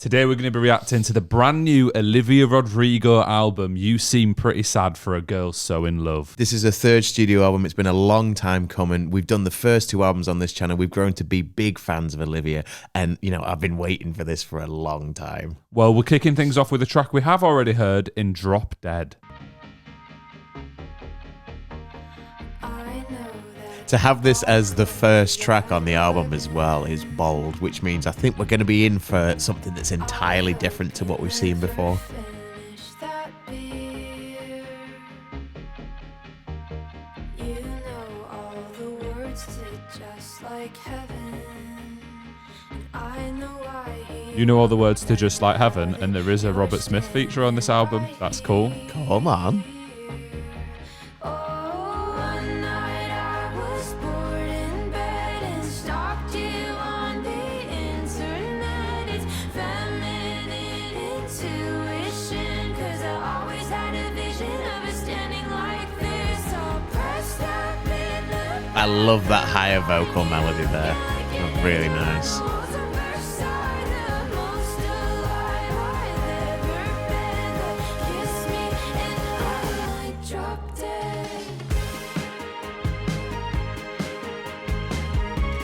Today we're going to be reacting to the brand new Olivia Rodrigo album, You Seem Pretty Sad for a Girl So In Love. This is a third studio album. It's been a long time coming. We've done the first two albums on this channel. We've grown to be big fans of Olivia. And, you know, I've been waiting for this for a long time. Well, we're kicking things off with a track we have already heard in Drop Dead. To have this as the first track on the album as well is bold, which means I think we're going to be in for something that's entirely different to what we've seen before. You know all the words to Just Like Heaven, and there is a Robert Smith feature on this album. That's cool. Come on. I love that higher vocal melody there. It's really nice.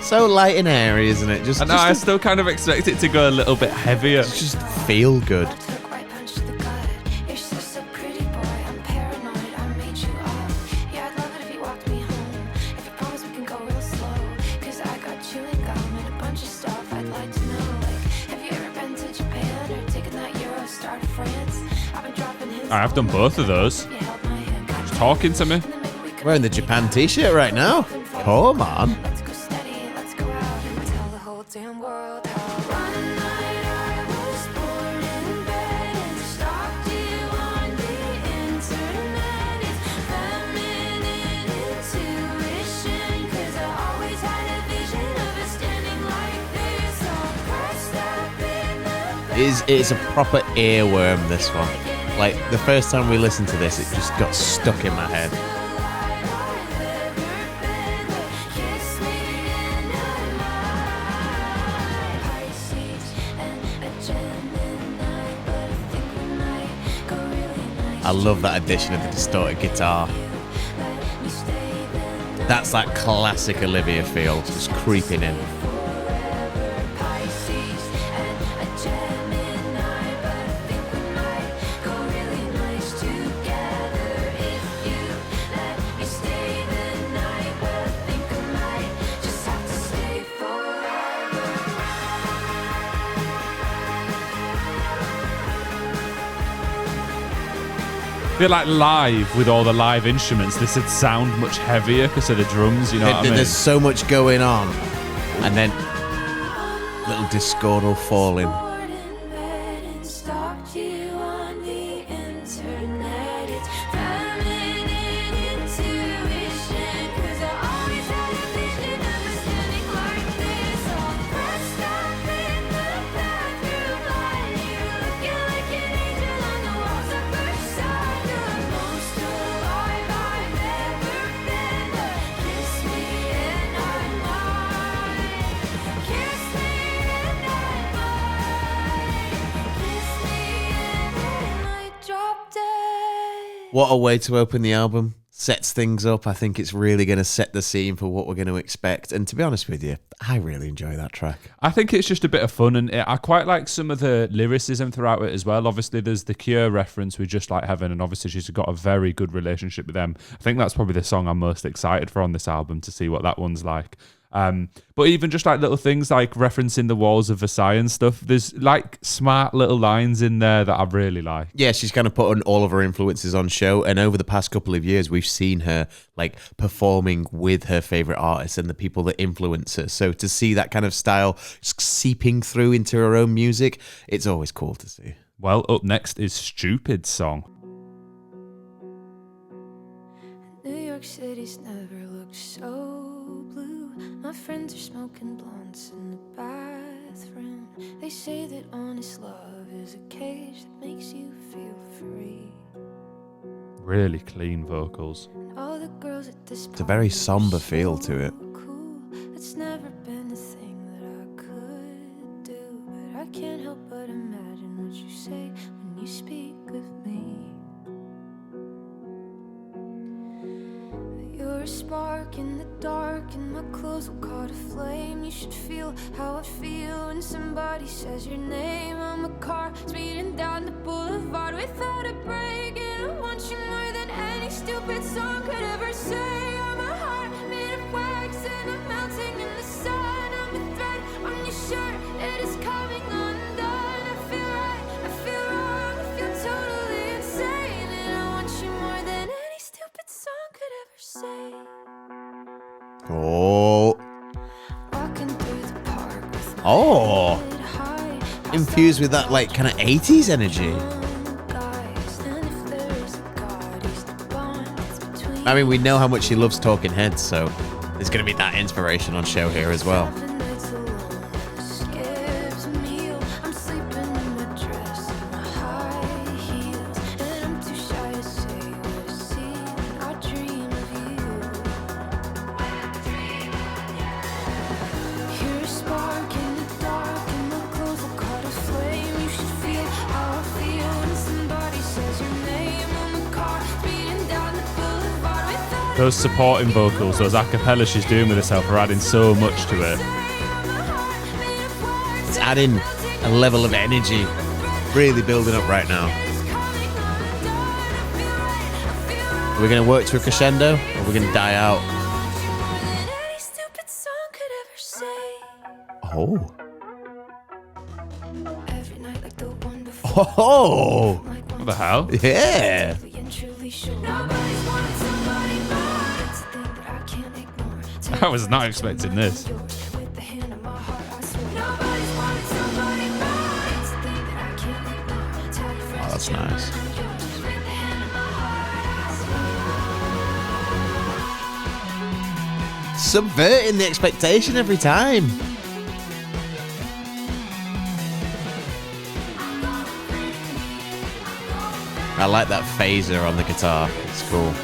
So light and airy, isn't it? I still kind of expect it to go a little bit heavier. Just feel good. I've done both of those. Just talking to me. Wearing the Japan t-shirt right now. Come on. It's a proper earworm, this one. Like, the first time we listened to this, it just got stuck in my head. I love that addition of the distorted guitar. That's that classic Olivia feel, just creeping in. I feel like live, with all the live instruments, this would sound much heavier because of the drums, you know what I mean? There's so much going on. And then little discordal falling. What a way to open the album. Sets things up. I think it's really going to set the scene for what we're going to expect. And to be honest with you, I really enjoy that track. I think it's just a bit of fun, and I quite like some of the lyricism throughout it as well. Obviously, there's the Cure reference with Just Like Heaven, and obviously she's got a very good relationship with them. I think that's probably the song I'm most excited for on this album, to see what that one's like. But even just like little things like referencing the walls of Versailles and stuff, there's like smart little lines in there that I really like. Yeah, she's kind of putting all of her influences on show, and over the past couple of years we've seen her like performing with her favorite artists and the people that influence her. So to see that kind of style seeping through into her own music, it's always cool to see. Well, up next is Stupid Song. New York City's never looked so blue. My friends are smoking blunts in the bathroom. They say that honest love is a cage that makes you feel free. Really clean vocals. All the girls at this It's a very somber feel to it. cool. It's never been a thing that I could do, but I can't help but imagine a spark in the dark, and my clothes will caught a flame. You should feel how I feel when somebody says your name. I'm a car speeding down the boulevard without a break, and I want you more than any stupid song could ever say. I'm a heart made of wax, and I'm melting in the sun. I'm a thread on your shirt, it is coming undone. I feel right, I feel wrong, I feel totally insane, and I want you more than any stupid song could ever say. Oh. Walking through the park with my Oh. head high, Infused with that, like, kind of 80s energy. guys, and if there's a God, he's the bond that's between I mean, we know how much she loves Talking Heads, so there's going to be that inspiration on show here as well. 7 nights alone, skips a meal. I'm sleeping in my dress and my high heels, and I'm too shy to say what I see when I dream of you. Hear a spark in the dark, and my clothes will caught a flame. You should feel how I feel when somebody says your name. I'm a car speeding down the boulevard without Those supporting vocals, those a cappella she's doing with herself are adding so much to it. It's adding a level of energy. Really building up right now. Are we going to work to a crescendo, or are we going to die out? Oh. Oh. What the hell? Yeah. I was not expecting this. Oh, that's nice. Subverting the expectation every time. I like that phaser on the guitar. It's cool.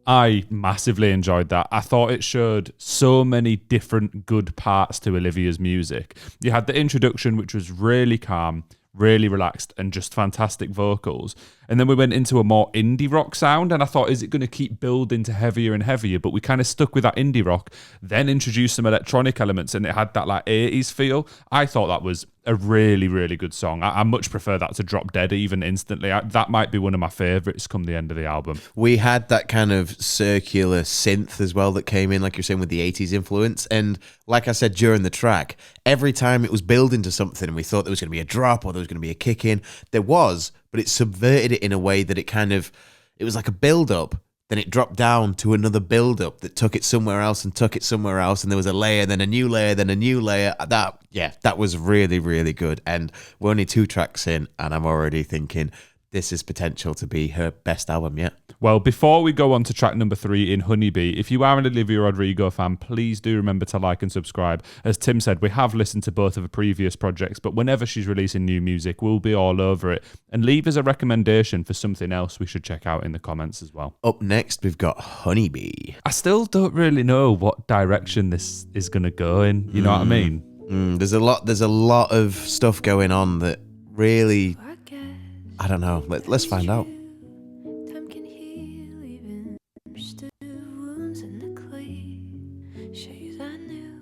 I massively enjoyed that. I thought it showed so many different good parts to Olivia's music. You had the introduction, which was really calm, really relaxed, and just fantastic vocals. And then we went into a more indie rock sound, and I thought, is it going to keep building to heavier and heavier? But we kind of stuck with that indie rock, then introduced some electronic elements, and it had that like 80s feel. I thought that was a really, really good song. I much prefer that to Drop Dead even instantly. That might be one of my favourites come the end of the album. We had that kind of circular synth as well that came in, like you're saying, with the 80s influence. And like I said during the track, every time it was building to something and we thought there was going to be a drop or there was going to be a kick in, there was, but it subverted it in a way that it was like a build-up. Then it dropped down to another build-up that took it somewhere else and took it somewhere else. And there was a layer, then a new layer, then a new layer. That was really, really good. And we're only 2 tracks in, and I'm already thinking this is potential to be her best album yet. Well, before we go on to track number 3 in Honeybee, if you are an Olivia Rodrigo fan, please do remember to like and subscribe. As Tim said, we have listened to both of her previous projects, but whenever she's releasing new music, we'll be all over it. And leave us a recommendation for something else we should check out in the comments as well. Up next, we've got Honeybee. I still don't really know what direction this is going to go in. You know what I mean? There's a lot of stuff going on that really, I don't know. Let's find out. Time can heal even understood wounds, and the cliches I knew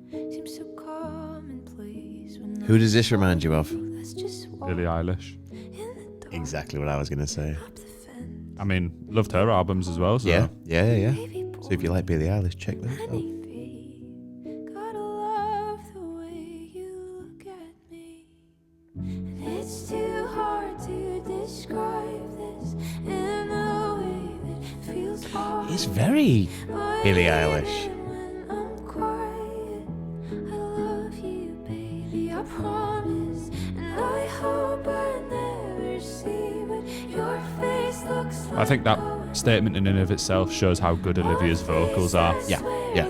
seem so commonplace. Who does this remind you of? Let's just walk Billie Eilish. in the dark, Exactly what I was going to say. up the fence. I mean, loved her albums as well. So. Yeah. Baby So if you like Billie Eilish, check those out. honeybee, gotta love the way you look at me. And it's too hard to describe this in a way that feels awful. It's very But Billie even Eilish. when I'm quiet, I love you, baby, I promise. And I hope I never see but your face I think that statement in and of itself shows how good Olivia's vocals are. Yeah, yeah.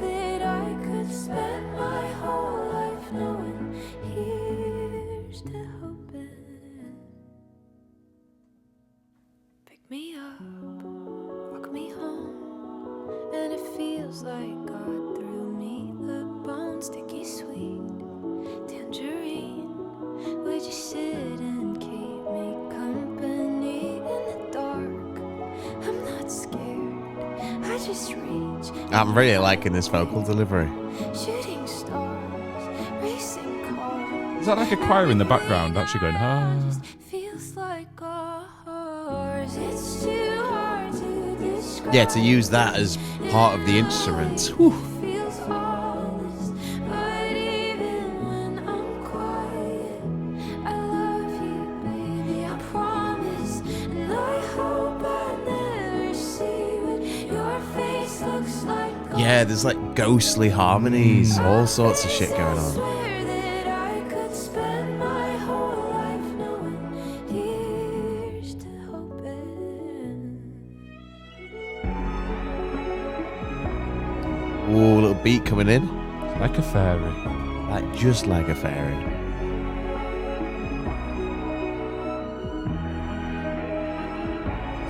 Pick me up, walk me home, and it feels like God threw me the bone, sticky sweet tangerine. Would you sit and keep me company in the dark? I'm not scared, I just reach. I'm really liking this vocal delivery. Shooting stars, racing cars. Is that like a choir in the background actually going, ah? Feels like ours. It's too hard to describe. Yeah, to use that as part of the instruments. Whew. Feels flawless, but even when I'm quiet, I love you, baby, I promise. And I hope I never see what your face looks like. Yeah, there's like ghostly harmonies, all sorts of shit going I on. swear that I could spend my whole life knowing. Here's to hoping. Ooh, little beat coming in. Like a fairy. Like, just like a fairy.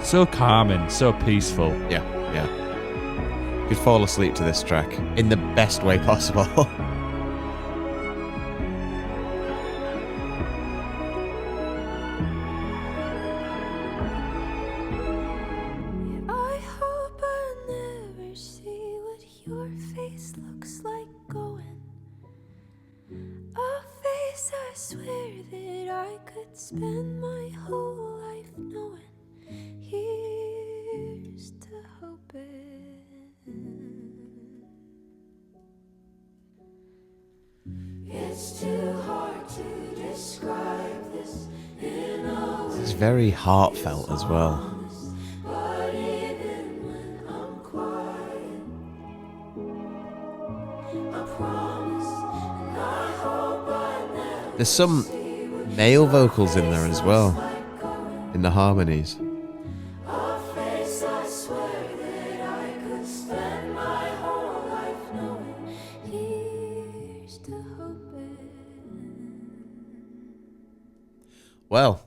So calming, so peaceful. Yeah, yeah. Could fall asleep to this track in the best way possible. I hope I never see what your face looks like going. A face I swear that I could spend my whole life knowing. Here's to hoping. It's too hard to describe this in a way. It's very heartfelt as well. But even when I'm quiet, I promise, and I hope I never. There's some male vocals in there as well, in the harmonies. A face I swear that I could spend my whole life knowing. Here's to hoping. Well,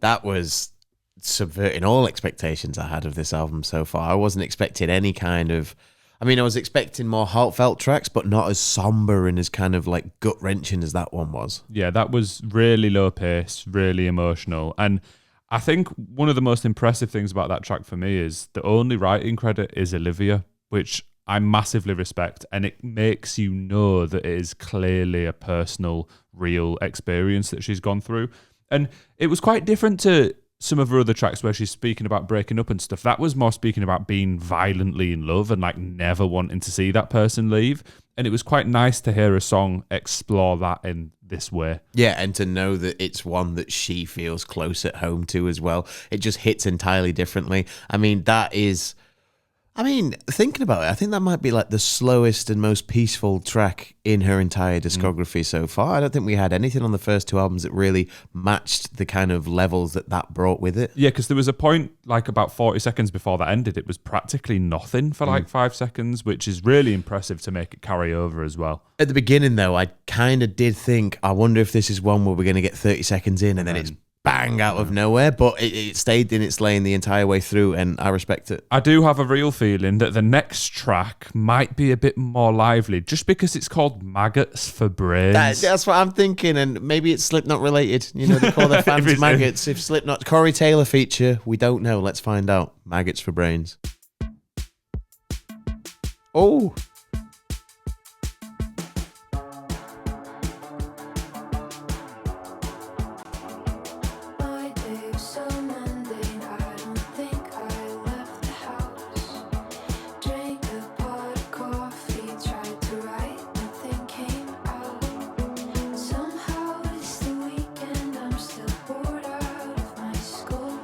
that was subverting all expectations I had of this album so far. I wasn't expecting any kind of... I mean, I was expecting more heartfelt tracks, but not as somber and as kind of like gut-wrenching as that one was. Yeah, that was really low pace, really emotional. And I think one of the most impressive things about that track for me is the only writing credit is Olivia, which I massively respect. And it makes you know that it is clearly a personal, real experience that she's gone through. And it was quite different to some of her other tracks where she's speaking about breaking up and stuff. That was more speaking about being violently in love and like never wanting to see that person leave. And it was quite nice to hear a song explore that in this way. Yeah, and to know that it's one that she feels close at home to as well. It just hits entirely differently. I mean, that is... I mean, thinking about it, I think that might be like the slowest and most peaceful track in her entire discography so far. I don't think we had anything on the first two albums that really matched the kind of levels that brought with it. Yeah, because there was a point like about 40 seconds before that ended, it was practically nothing for like 5 seconds, which is really impressive to make it carry over as well. At the beginning, though, I kind of did think, I wonder if this is one where we're going to get 30 seconds in and then it's bang out of nowhere, but it stayed in its lane the entire way through, and I respect it. I do have a real feeling that the next track might be a bit more lively, just because it's called Maggots for Brains. That's what I'm thinking, and maybe it's Slipknot related. You know, they call their fans maggots. If Slipknot, Corey Taylor feature, we don't know. Let's find out. Maggots for Brains. Oh. My day was so mundane, I don't think I left the house. Drank a pot of coffee, tried to write, nothing came out. Somehow it's the weekend, I'm still bored out of my school.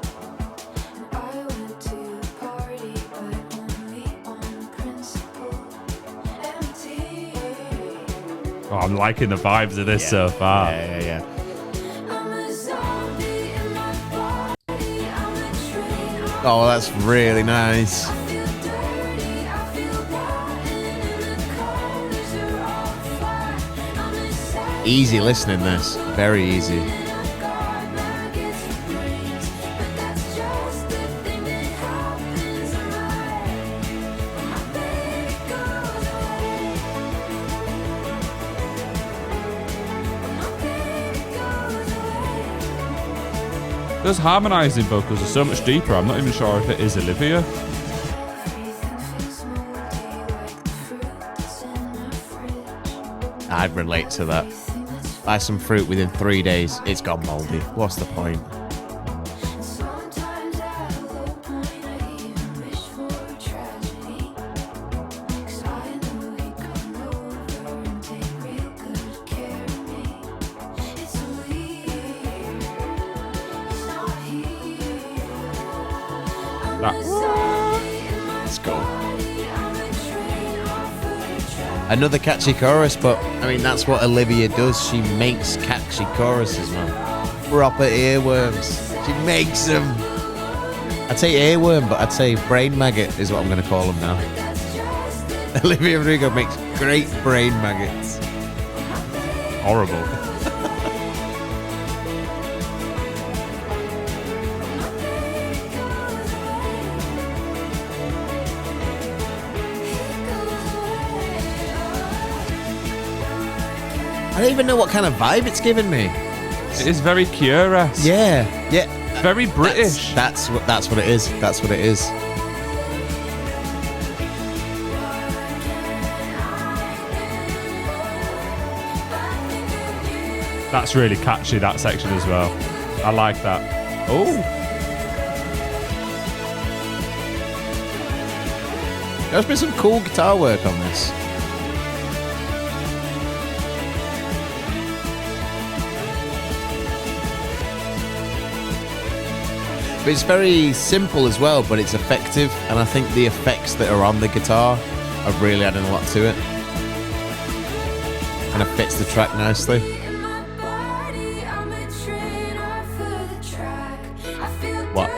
And I went to a party, but only on principle. Empty. Oh, I'm liking the vibes of this so far. Yeah. I'm a zombie in my body, I'm a train Oh, that's really nice. Easy listening, this. Very easy. Those harmonising vocals are so much deeper. I'm not even sure if it is Olivia. I'd relate to that. Buy some fruit within 3 days, it's gone mouldy. What's the point? Let's go. Another catchy chorus, but I mean, that's what Olivia does. She makes catchy choruses, man. Proper earworms. She makes them. I'd say earworm, but I'd say brain maggot is what I'm going to call them now. Olivia Rodrigo makes great brain maggots. Horrible. I don't even know what kind of vibe it's giving me. It is very curious. Yeah. Very British. That's what it is. That's what it is. That's really catchy, that section as well. I like that. Oh. There's been some cool guitar work on this. But it's very simple as well, but it's effective, and I think the effects that are on the guitar are really adding a lot to it. Kind of fits the track nicely. What?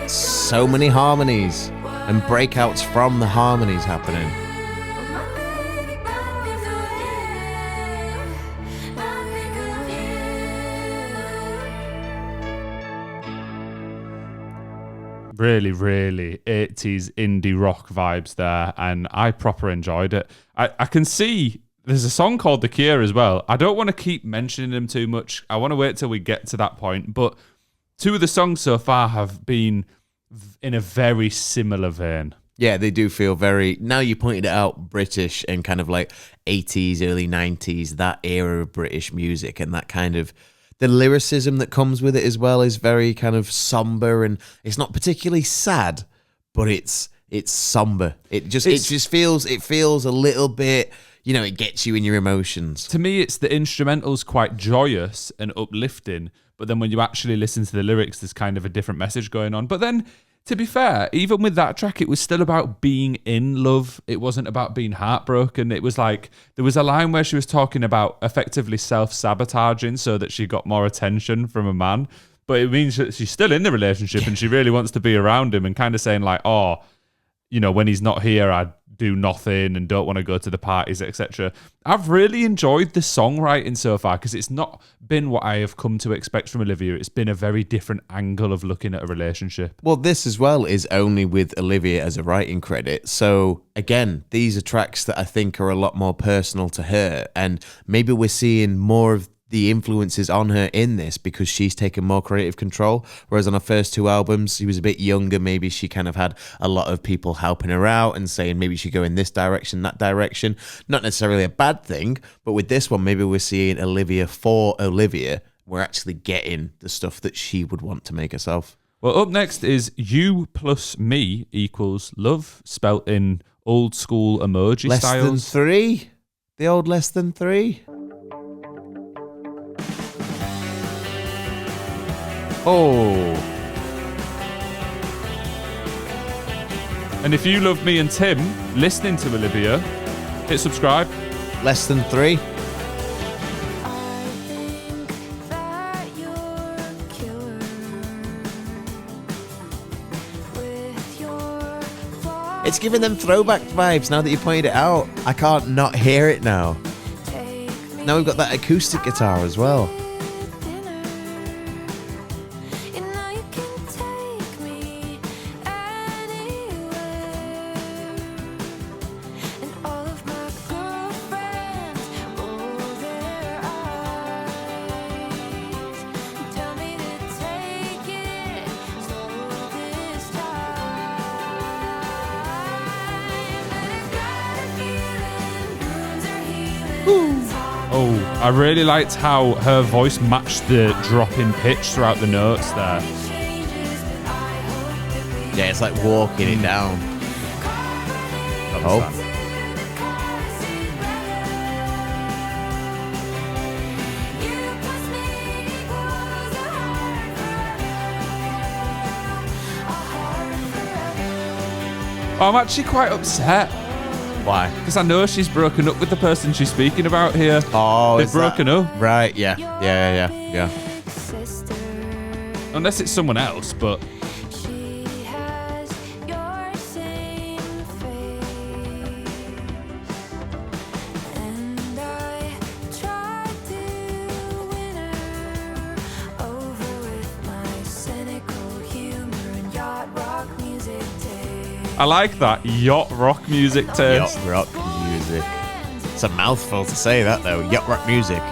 So many harmonies and breakouts from the harmonies happening. Really, really 80s indie rock vibes there, and I proper enjoyed it. I can see there's a song called The Cure as well. I don't want to keep mentioning them too much. I want to wait till we get to that point, but two of the songs so far have been in a very similar vein. Yeah, they do feel very, now you pointed it out, British and kind of like 80s, early 90s, that era of British music, and that kind of, the lyricism that comes with it as well is very kind of somber, and it's not particularly sad, but it's somber. It feels a little bit, you know, it gets you in your emotions. To me, it's the instrumental's quite joyous and uplifting, but then when you actually listen to the lyrics, there's kind of a different message going on. But then, to be fair, even with that track, it was still about being in love. It wasn't about being heartbroken. It was like, there was a line where she was talking about effectively self-sabotaging so that she got more attention from a man. But it means that she's still in the relationship and she really wants to be around him, and kind of saying like, oh, you know, when he's not here, I do nothing and don't want to go to the parties, etc. I've really enjoyed the songwriting so far, because it's not been what I have come to expect from Olivia. It's been a very different angle of looking at a relationship. Well, this as well is only with Olivia as a writing credit. So again, these are tracks that I think are a lot more personal to her, and maybe we're seeing more of the influences on her in this because she's taken more creative control, whereas on her first two albums she was a bit younger. Maybe she kind of had a lot of people helping her out and saying maybe she go in this direction, that direction. Not necessarily a bad thing, but with this one, maybe we're seeing Olivia for Olivia. We're actually getting the stuff that she would want to make herself. Well, up next is you plus me equals love, spelt in old school emoji Less styles. than 3? The old less than 3? Oh. And if you love me and Tim listening to Olivia, hit subscribe. Less than 3? I think that you're a killer with your It's giving them throwback vibes now that you pointed it out. I can't not hear it now. Now we've got that acoustic guitar as well. Oh, I really liked how her voice matched the drop in pitch throughout the notes there. Yeah, it's like walking it down. Oh. I'm actually quite upset Why? because I know she's broken up with the person she's speaking about here. Oh, They've is that- broken up. Right, yeah. Yeah. Unless it's someone else, but She has your same face, and I tried to win her over with my cynical humor and yacht rock music taste. I like that yacht rock music taste. Yacht rock music. It's a mouthful to say that though. Yacht rock music.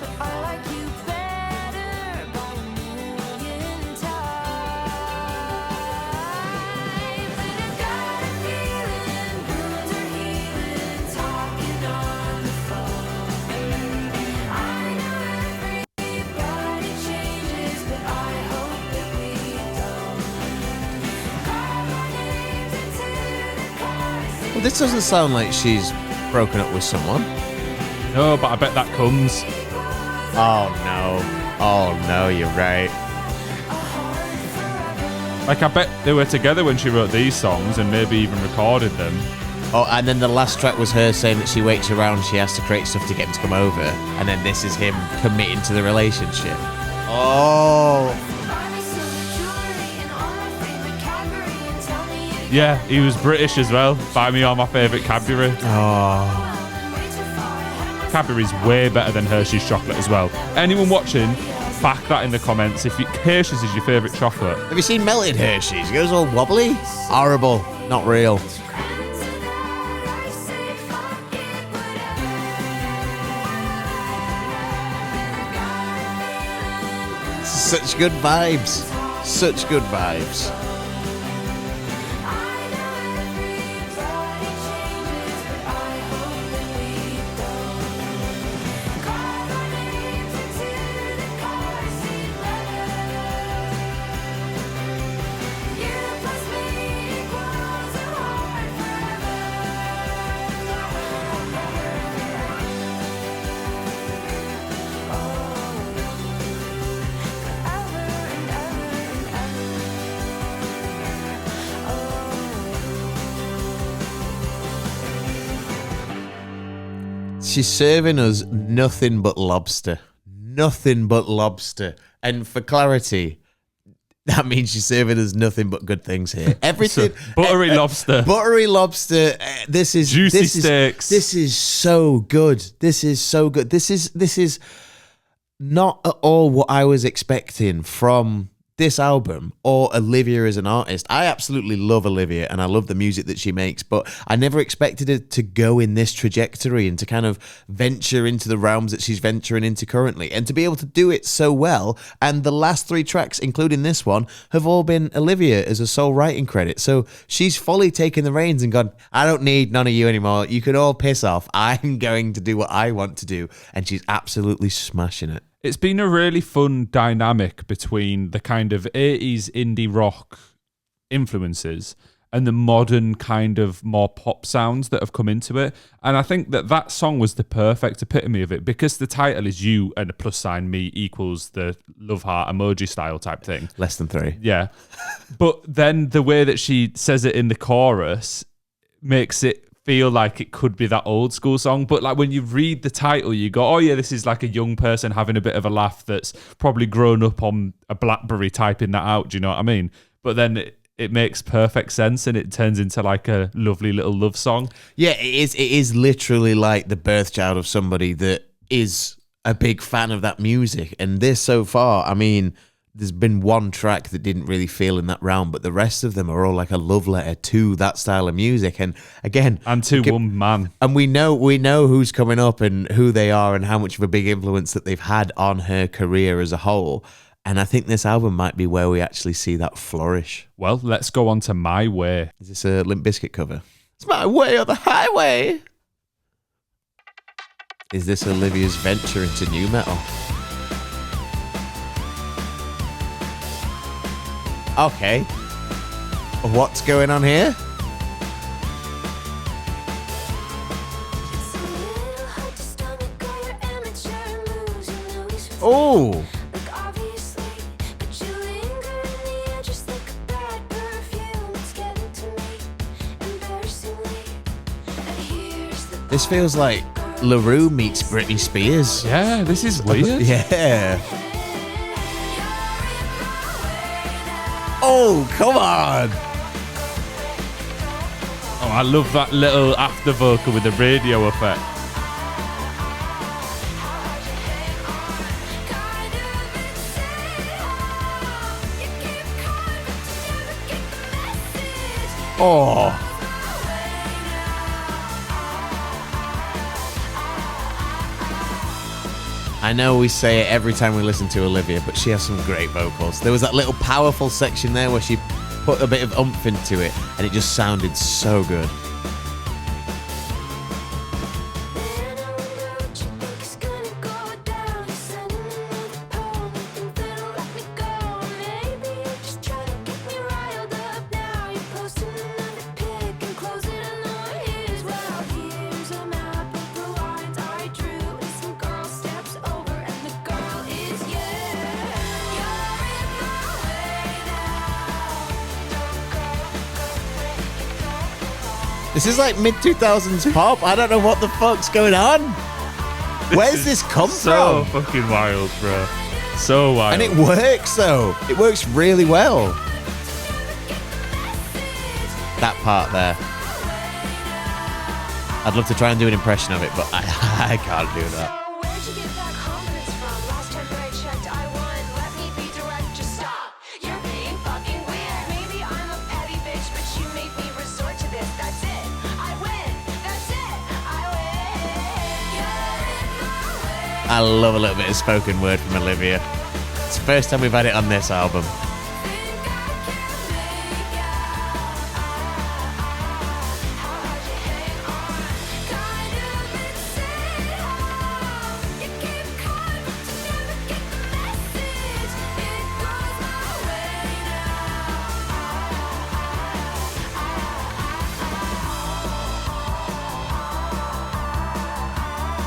But I like you better by a million times. And I got a feeling wounds are healing, talking on the phone. I know everybody changes, but I hope that we don't. Call my names into the chorus. Well, this doesn't sound like she's broken up with someone. No, but I bet that comes. Oh no. Oh no, you're right. Like, I bet they were together when she wrote these songs and maybe even recorded them. Oh, and then the last track was her saying that she waits around, she has to create stuff to get him to come over. And then this is him committing to the relationship. Oh. Buy me some jewelry and all my favorite Cadbury and tell me it Yeah, he was British as well. Buy me all my favourite Cadbury. Oh. way too far ahead. Cadbury's way better than Hershey's chocolate as well. Anyone watching, back that in the comments. If Hershey's is your favourite chocolate. Have you seen melted Hershey's? It goes all wobbly. Horrible. Not real. Such good vibes. Such good vibes. She's serving us nothing but lobster. Nothing but lobster. And for clarity, that means she's serving us nothing but good things here. Everything. Buttery lobster. Buttery lobster. This is Juicy this is- steaks. This is so good. This is so good. This is not at all what I was expecting from this album or Olivia as an artist. I absolutely love Olivia and I love the music that she makes, but I never expected her to go in this trajectory and to kind of venture into the realms that she's venturing into currently and to be able to do it so well. And the last 3 tracks, including this one, have all been Olivia as a sole writing credit. So she's fully taken the reins and gone, I don't need none of you anymore. You can all piss off. I'm going to do what I want to do. And she's absolutely smashing it. It's been a really fun dynamic between the kind of 80s indie rock influences and the modern kind of more pop sounds that have come into it. And I think that song was the perfect epitome of it, because the title is you and a plus sign me equals the love heart emoji style type thing. Less than 3. Yeah. But then the way that she says it in the chorus makes it feel like it could be that old school song. But like when you read the title, you go, oh yeah, this is like a young person having a bit of a laugh that's probably grown up on a BlackBerry typing that out. Do you know what I mean? But then it makes perfect sense, and it turns into like a lovely little love song. Yeah, it is. It is literally like the birth child of somebody that is a big fan of that music. And this so far, I mean, there's been one track that didn't really feel in that realm, but the rest of them are all like a love letter to that style of music. And again, and to one man. And we know who's coming up and who they are and how much of a big influence that they've had on her career as a whole. And I think this album might be where we actually see that flourish. Well, let's go on to My Way. Is this a Limp Bizkit cover? It's my way or the highway. Is this Olivia's venture into new metal? Okay. What's going on here? Oh. This feels like LaRue meets Britney Spears. Yeah, this is weird. Yeah. Oh, come on. Oh, I love that little after vocal with the radio effect. Oh. I know we say it every time we listen to Olivia, but she has some great vocals. There was that little powerful section there where she put a bit of oomph into it, and it just sounded so good. This is like mid-2000s pop. I don't know what the fuck's going on. Where's this come so from? So fucking wild, bro. So wild. And it works, though. It works really well. That part there. I'd love to try and do an impression of it, but I can't do that. I love a little bit of spoken word from Olivia. It's the first time we've had it on this album.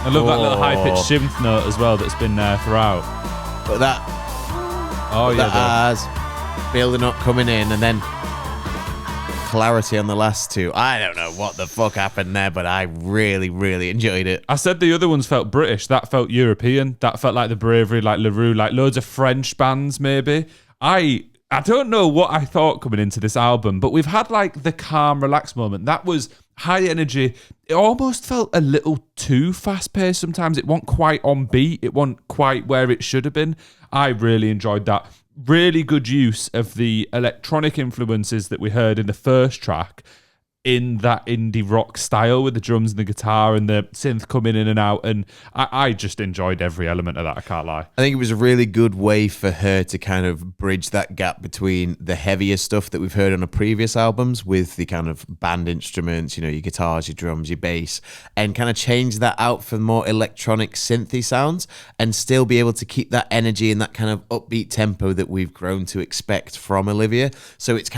I love that little high-pitched synth note as well that's been there throughout. But that... Oh, yeah. That building up, coming in, and then clarity on the last two. I don't know what the fuck happened there, but I really, really enjoyed it. I said the other ones felt British. That felt European. That felt like the Bravery, like LaRue, like loads of French bands, maybe. I don't know what I thought coming into this album, but we've had like the calm, relaxed moment. That was high energy. It almost felt a little too fast-paced sometimes. It wasn't quite on beat. It wasn't quite where it should have been. I really enjoyed that. Really good use of the electronic influences that we heard in the first track. in that indie rock style with the drums and the guitar and the synth coming in and out. And I just enjoyed every element of that, I can't lie. I think it was a really good way for her to kind of bridge that gap between the heavier stuff that we've heard on her previous albums with the kind of band instruments, you know, your guitars, your drums, your bass, and kind of change that out for more electronic synthy sounds and still be able to keep that energy and that kind of upbeat tempo that we've grown to expect from Olivia. So it's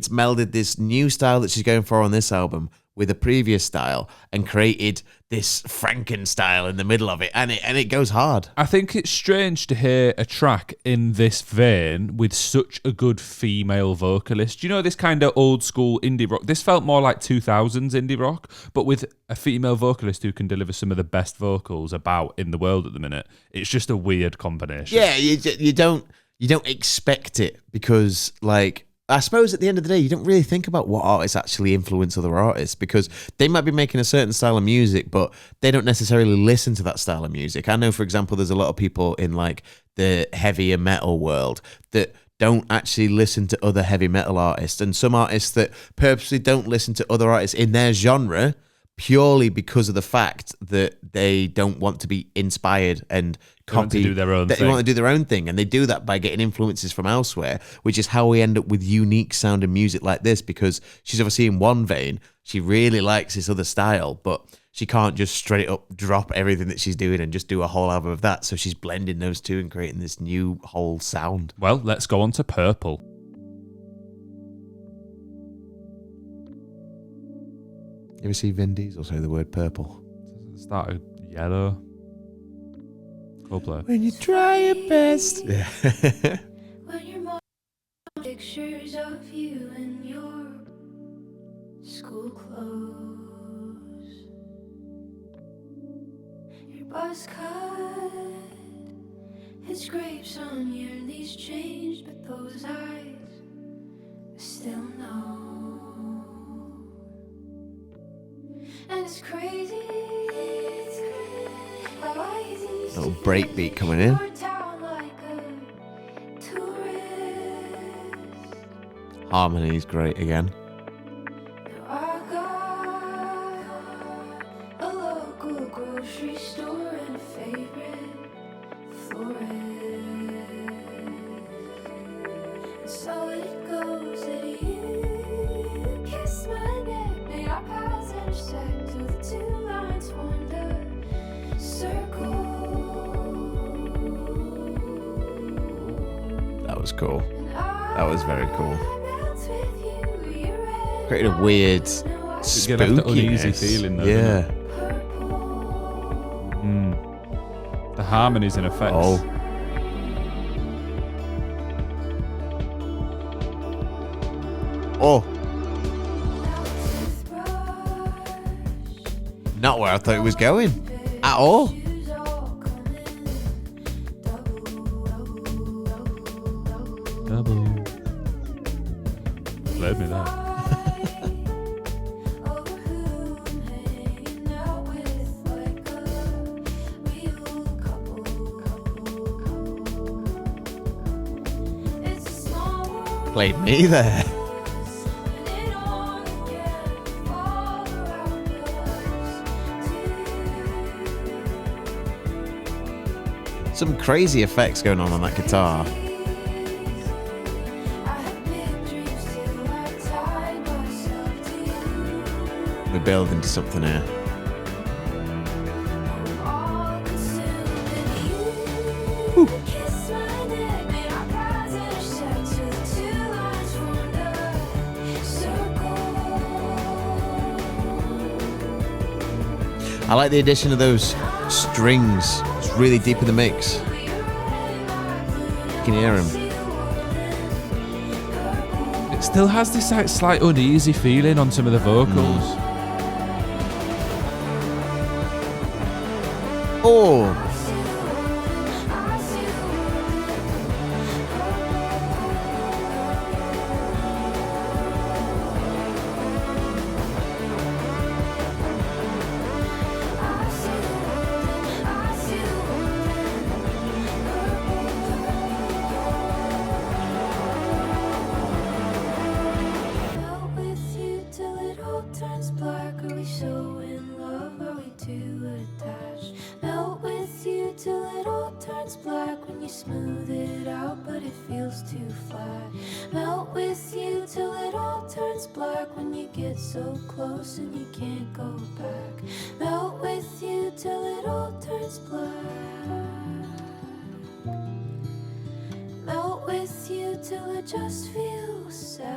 melded this new style that she's going for on this album with a previous style and created this Franken style in the middle of it, and it goes hard. I think it's strange to hear a track in this vein with such a good female vocalist. You know, this kind of old school indie rock. This felt more like 2000s indie rock, but with a female vocalist who can deliver some of the best vocals about in the world at the minute. It's just a weird combination. Yeah, you don't expect it because, like, I suppose at the end of the day, you don't really think about what artists actually influence other artists because they might be making a certain style of music, but they don't necessarily listen to that style of music. I know, for example, there's a lot of people in like the heavier metal world that don't actually listen to other heavy metal artists, and some artists that purposely don't listen to other artists in their genre purely because of the fact that they don't want to be inspired and copy. They want to do their own thing. They want to do their own thing, and they do that by getting influences from elsewhere, which is how we end up with unique sounding music like this, because she's obviously in one vein, she really likes this other style, but she can't just straight up drop everything that she's doing and just do a whole album of that, so she's blending those two and creating this new whole sound. Well, let's go on to Purple. You ever see Vin Diesel say the word purple? Started yellow. Coldplay. When you try your best. Yeah. When your mom pictures of you in your school clothes, your buzz cut, his grapes on your knees changed, but those eyes still know. And it's crazy how I used Little breakbeat coming in. Harmony's great again. I got a local grocery store and a favorite florist. And so it goes that you kiss my neck, may our paths intersect till the two lines formed a circle. That was cool. That was very cool. Created a weird spooky uneasy feeling though. Yeah. The harmonies and effects. Oh. Oh. Not where I thought it was going at all. Double. Played me that. Played me there. Some crazy effects going on that guitar. We're building to something here. I like the addition of those strings. It's really deep in the mix. You can hear them. It still has this like slight uneasy feeling on some of the vocals. Oh! feels too flat. Melt with you till it all turns black. When you get so close and you can't go back. Melt with you till it all turns black. Melt with you till it just feels sad.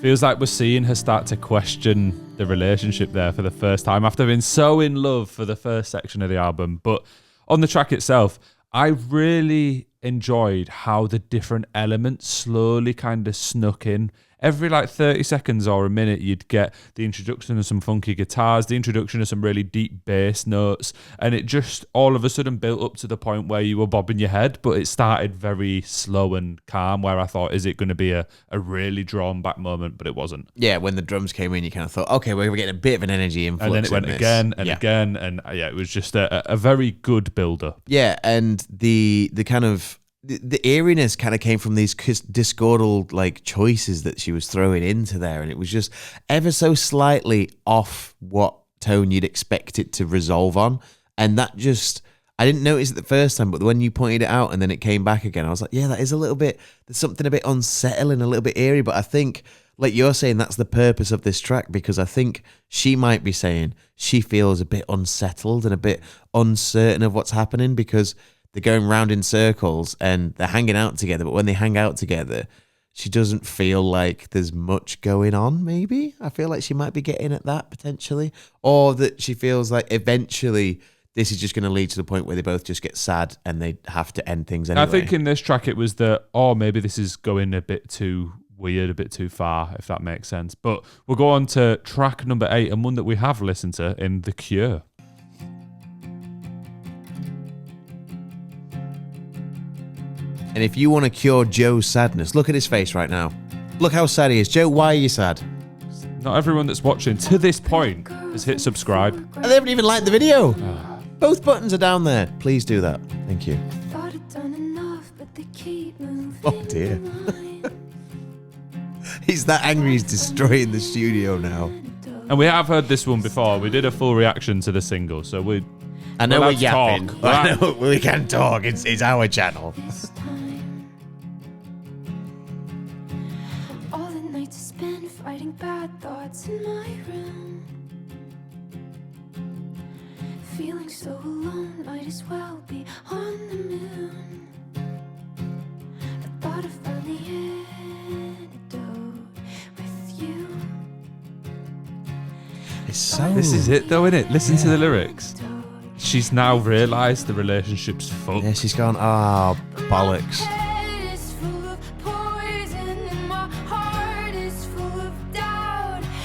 Feels like we're seeing her start to question the relationship there for the first time after being so in love for the first section of the album. But on the track itself, I really enjoyed how the different elements slowly kind of snuck in. Every like 30 seconds or a minute, you'd get the introduction of some funky guitars, the introduction of some really deep bass notes, and it just all of a sudden built up to the point where you were bobbing your head, but it started very slow and calm, where I thought, is it going to be a really drawn back moment? But it wasn't. Yeah, when the drums came in, you kind of thought, okay, we're getting a bit of an energy influx. And then it went again and again, and it was just a very good build-up. Yeah, and the kind of... The eeriness kind of came from these discordal like choices that she was throwing into there, and it was just ever so slightly off what tone you'd expect it to resolve on. And that just, I didn't notice it the first time, but when you pointed it out and then it came back again, I was like, yeah, that is a little bit, there's something a bit unsettling, a little bit eerie. But I think, like you're saying, that's the purpose of this track, because I think she might be saying she feels a bit unsettled and a bit uncertain of what's happening, because they're going round in circles and they're hanging out together. But when they hang out together, she doesn't feel like there's much going on, maybe. I feel like she might be getting at that potentially. Or that she feels like eventually this is just going to lead to the point where they both just get sad and they have to end things anyway. I think in this track it was that, maybe this is going a bit too weird, a bit too far, if that makes sense. But we'll go on to track number 8, and one that we have listened to in The Cure. And if you want to cure Joe's sadness, look at his face right now. Look how sad he is. Joe, why are you sad? Not everyone that's watching to this point has hit subscribe. And they haven't even liked the video. Both buttons are down there. Please do that. Thank you. Thought I'd done enough, but they keep moving. Oh dear. He's that angry he's destroying the studio now. And we have heard this one before. We did a full reaction to the single, so I know we'll we're yapping. talk. I know we can talk. It's our channel. This time. All the nights I spend fighting bad thoughts in my room. Feeling so alone, might as well be on the moon. I thought I found the antidote with you. It's so... This is it though, isn't it? Listen to the lyrics. She's now realised the relationship's fucked. Yeah, she's gone, bollocks.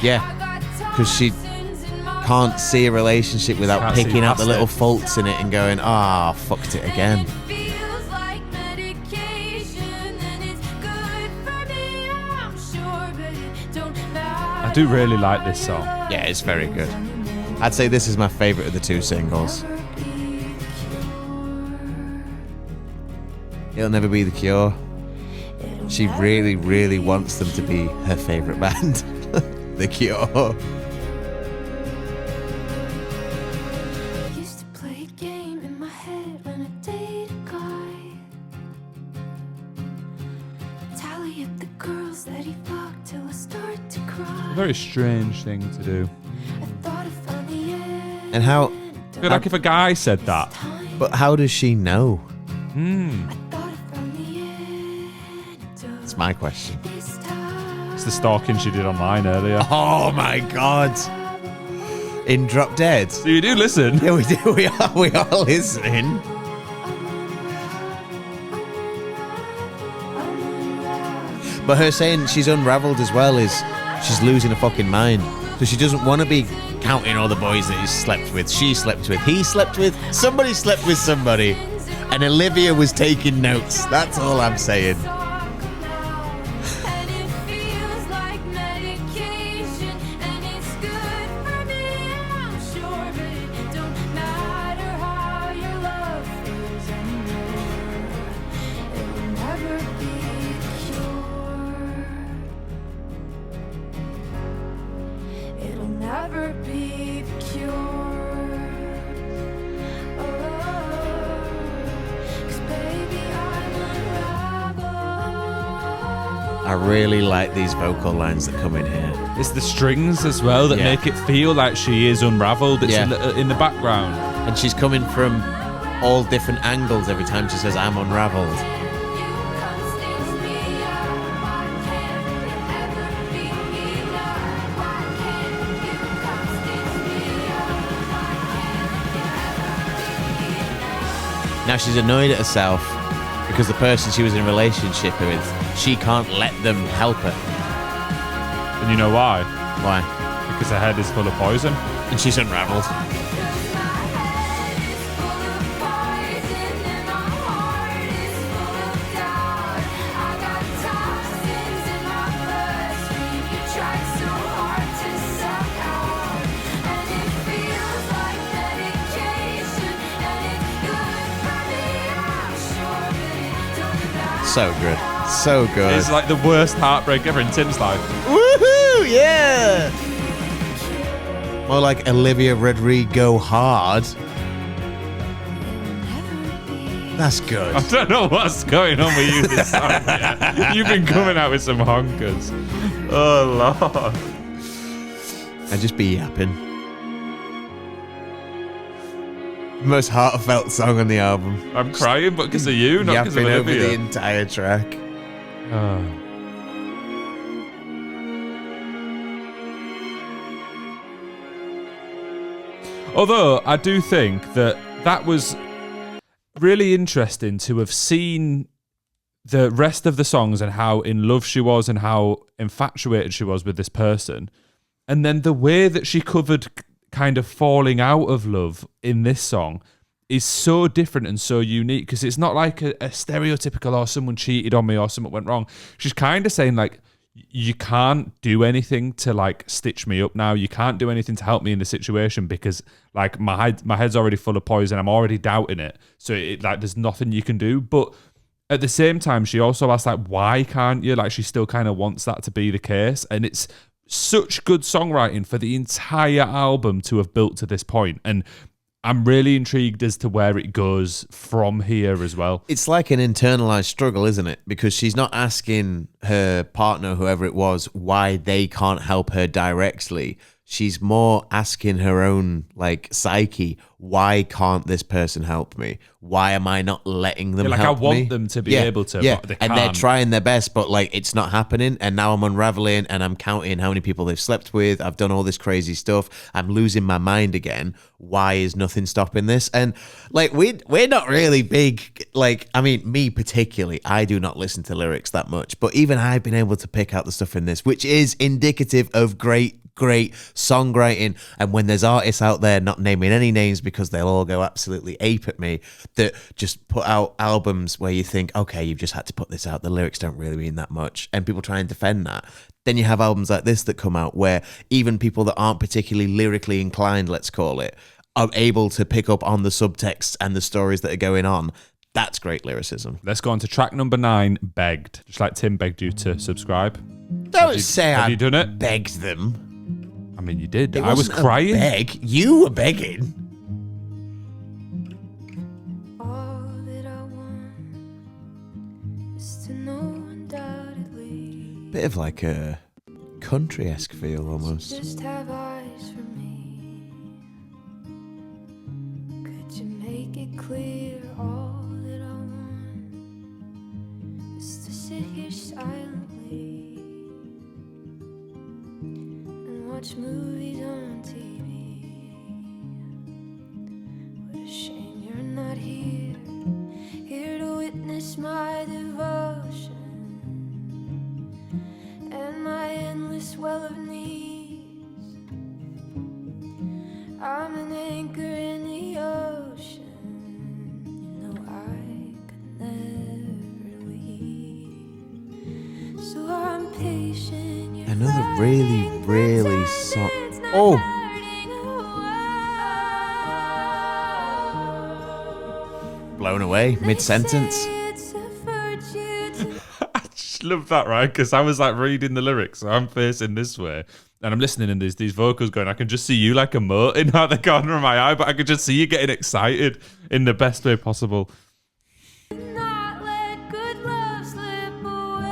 Yeah, because she can't see a relationship without Can't see picking out the past little it. faults in it and going, fucked it again. I do really like this song. Yeah, it's very good. I'd say this is my favourite of the two singles. It'll never be The Cure. She really, really wants them to be her favourite band. The Cure. Used to play a game in my head when I dated a guy. Tally up the girls that he fucked till I start to cry. A very strange thing to do. I thought I found the end. And how... I feel like if a guy said that, But how does she know? I thought I found the antidote. That's my question. This time. it's the stalking she did online earlier. Oh my God. In Drop Dead. So you do listen. Yeah, we do. We are listening. But her saying she's unraveled as well is she's losing her fucking mind. So she doesn't want to be counting all the boys that he's slept with, she slept with, he slept with, somebody slept with somebody. And Olivia was taking notes. That's all I'm saying. And it feels like medication, and it's good for me, I'm sure, but it don't matter how your love feels anymore. It'll never be cured. It'll never be cured. Oh, 'cause baby, I'm unraveling. I really like these vocal lines that come in here. It's the strings as well that make it feel like she is unraveled. It's in the background. And she's coming from all different angles every time she says, I'm unraveled. Now she's annoyed at herself because the person she was in a relationship with, she can't let them help her. And you know why? Why? Because her head is full of poison. And she's unraveled. So good. So good. It's like the worst heartbreak ever in Tim's life. Woohoo! Yeah! More like Olivia Rodrigo hard. That's good. I don't know what's going on with you this time. Yeah. You've been coming out with some honkers. Oh, Lord. I just be yapping. Most heartfelt song on the album. I'm crying, but because of you, not because of Yapping over Olivia. the entire track. Although I do think that was really interesting to have seen the rest of the songs and how in love she was and how infatuated she was with this person. And then the way that she covered kind of falling out of love in this song is so different and so unique, because it's not like a stereotypical, or someone cheated on me or something went wrong. She's kind of saying like, you can't do anything to like stitch me up now. You can't do anything to help me in the situation because like my head's already full of poison. I'm already doubting it. So like there's nothing you can do. But at the same time, she also asks like, why can't you? Like she still kind of wants that to be the case. And it's such good songwriting for the entire album to have built to this point. And I'm really intrigued as to where it goes from here as well. It's like an internalized struggle, isn't it? Because she's not asking her partner, whoever it was, why they can't help her directly. She's more asking her own like psyche, why can't this person help me? Why am I not letting them help me? I want them to be able to, but they can't. And they're trying their best, but like it's not happening. And now I'm unraveling and I'm counting how many people they've slept with. I've done all this crazy stuff. I'm losing my mind again. Why is nothing stopping this? And like we're not really big, like, I mean, me particularly, I do not listen to lyrics that much, but even I've been able to pick out the stuff in this, which is indicative of great songwriting. And when there's artists out there, not naming any names because they'll all go absolutely ape at me, that just put out albums where you think, okay, you've just had to put this out, the lyrics don't really mean that much, and people try and defend that. Then you have albums like this that come out where even people that aren't particularly lyrically inclined, let's call it, are able to pick up on the subtext and the stories that are going on. That's great lyricism. Let's go on to track number 9, Begged. Just like Tim begged you to subscribe. Don't say have I you done it? begged them. I mean, you did. It I was wasn't a crying. beg. You were begging. All that I want is to know undoubtedly. Bit of like a country-esque feel almost. Just have eyes for me. Could you make it clear? All that I want is to sit here silently and watch movies on TV. What a shame you're not here, here to witness my devotion and my endless well of needs. I'm an anchor in the ocean. You know I could never leave. So I'm patient. You're Another really, really soft. Oh, blown away mid-sentence. I just love that, right? Because I was like reading the lyrics, so I'm facing this way, and I'm listening, and there's these vocals going. I can just see you like emoting out the corner of my eye, but I could just see you getting excited in the best way possible. Not let good love slip away.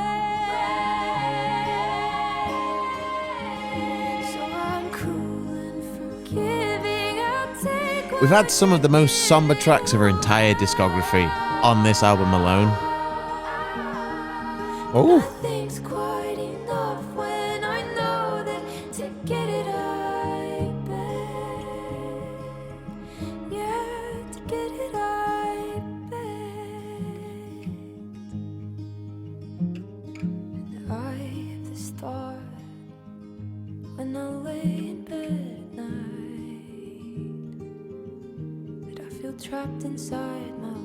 We've had some of the most somber tracks of her entire discography on this album alone. Oh. Nothing's quite enough when I know that to get it I beg. Yeah, to get it I beg. And I have this thought when I lay in bed at night, that I feel trapped inside my life.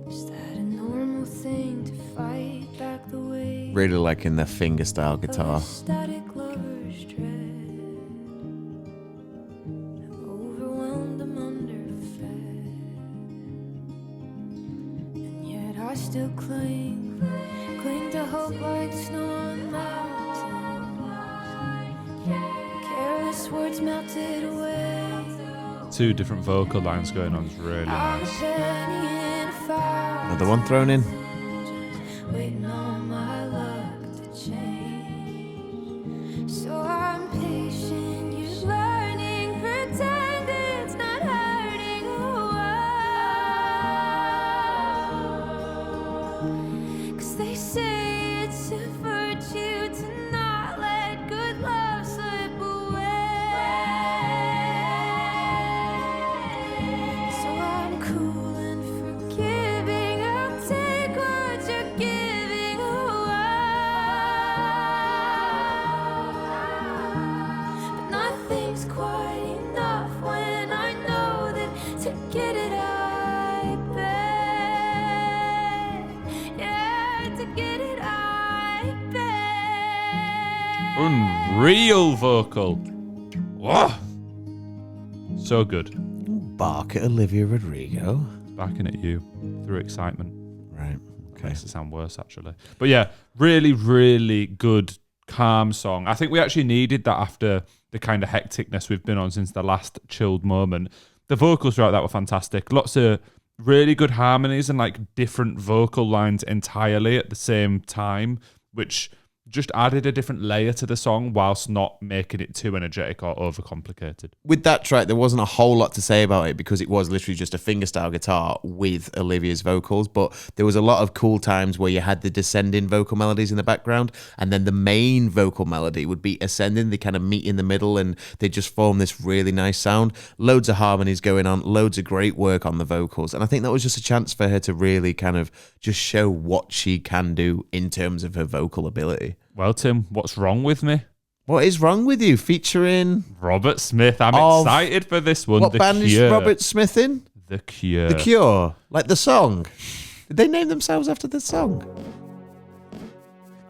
Is that a normal thing to fight back the way? Really liking the fingerstyle of a guitar. static lover's dread? I'm overwhelmed, I'm underfed, and yet I still cling to hope like snow on mountains. Careless words melted away. Two different vocal lines going on is really nice. Another one thrown in. Waiting on my luck to change. So I'm patient, you're learning, pretend it's not hurting. Cause they say it's a virtue to not let good love slip away. So I'm cool and forgiving, I'll take what you're giving away. But nothing's quite enough when I know that to get it I beg. Yeah, to get it I beg. Unreal vocal. Whoa. So good. Bark at Olivia Rodrigo. Backing at you through excitement. Right. Okay. Makes it sound worse, actually. But yeah, really, really good, calm song. I think we actually needed that after the kind of hecticness we've been on since the last chilled moment. The vocals throughout that were fantastic. Lots of really good harmonies and like different vocal lines entirely at the same time, which just added a different layer to the song whilst not making it too energetic or overcomplicated. With that track, there wasn't a whole lot to say about it because it was literally just a fingerstyle guitar with Olivia's vocals, but there was a lot of cool times where you had the descending vocal melodies in the background, and then the main vocal melody would be ascending. They kind of meet in the middle, and they just form this really nice sound. Loads of harmonies going on, loads of great work on the vocals, and I think that was just a chance for her to really kind of just show what she can do in terms of her vocal ability. Well, Tim, what's wrong with me? What is wrong with you? Featuring Robert Smith. I'm Of- excited for this one. what The band Cure. is Robert Smith in? The Cure. The Cure, like the song. Did they name themselves after the song?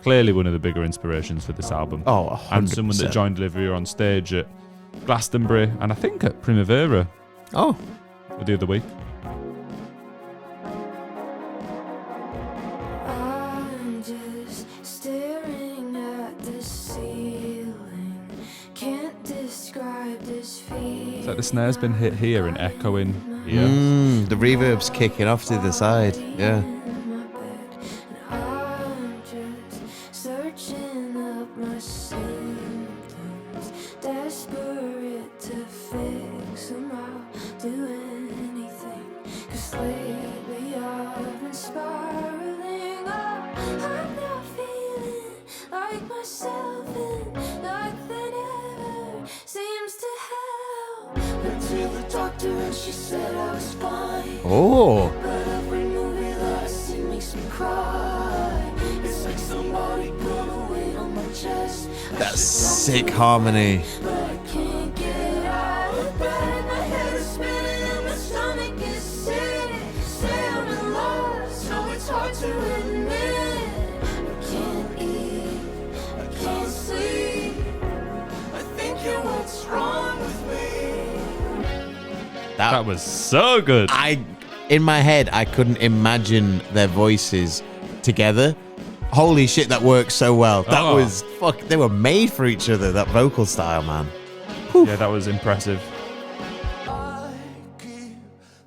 Clearly one of the bigger inspirations for this album. Oh, 100%. And someone that joined Olivia on stage at Glastonbury and I think at Primavera Oh, the other week. I'm just staring at the ceiling. Can't describe this feeling. It's like the snare's been hit here and echoing here. the reverb's kicking off to the side. Yeah. In my bed, and I'm just searching up my symptoms, desperate to fix them. I'll do anything, 'cause lately I've been spiraling up. I'm not feeling like myself, and nothing ever seems to help. Went to the doctor and she said I was fine. Oh, But every movie that I see makes me cry. It's like somebody put a weight on my chest. that's sick harmony. But I can't get out of bed. My head is spinning and my stomach is sick. Say I'm in love, so it's hard to admit. I can't eat, I can't sleep. I think you're what's wrong with me. That was so good. In my head, I couldn't imagine their voices together. Holy shit, that works so well. That Oh. was they were made for each other, that vocal style, man. Yeah, that was impressive. I keep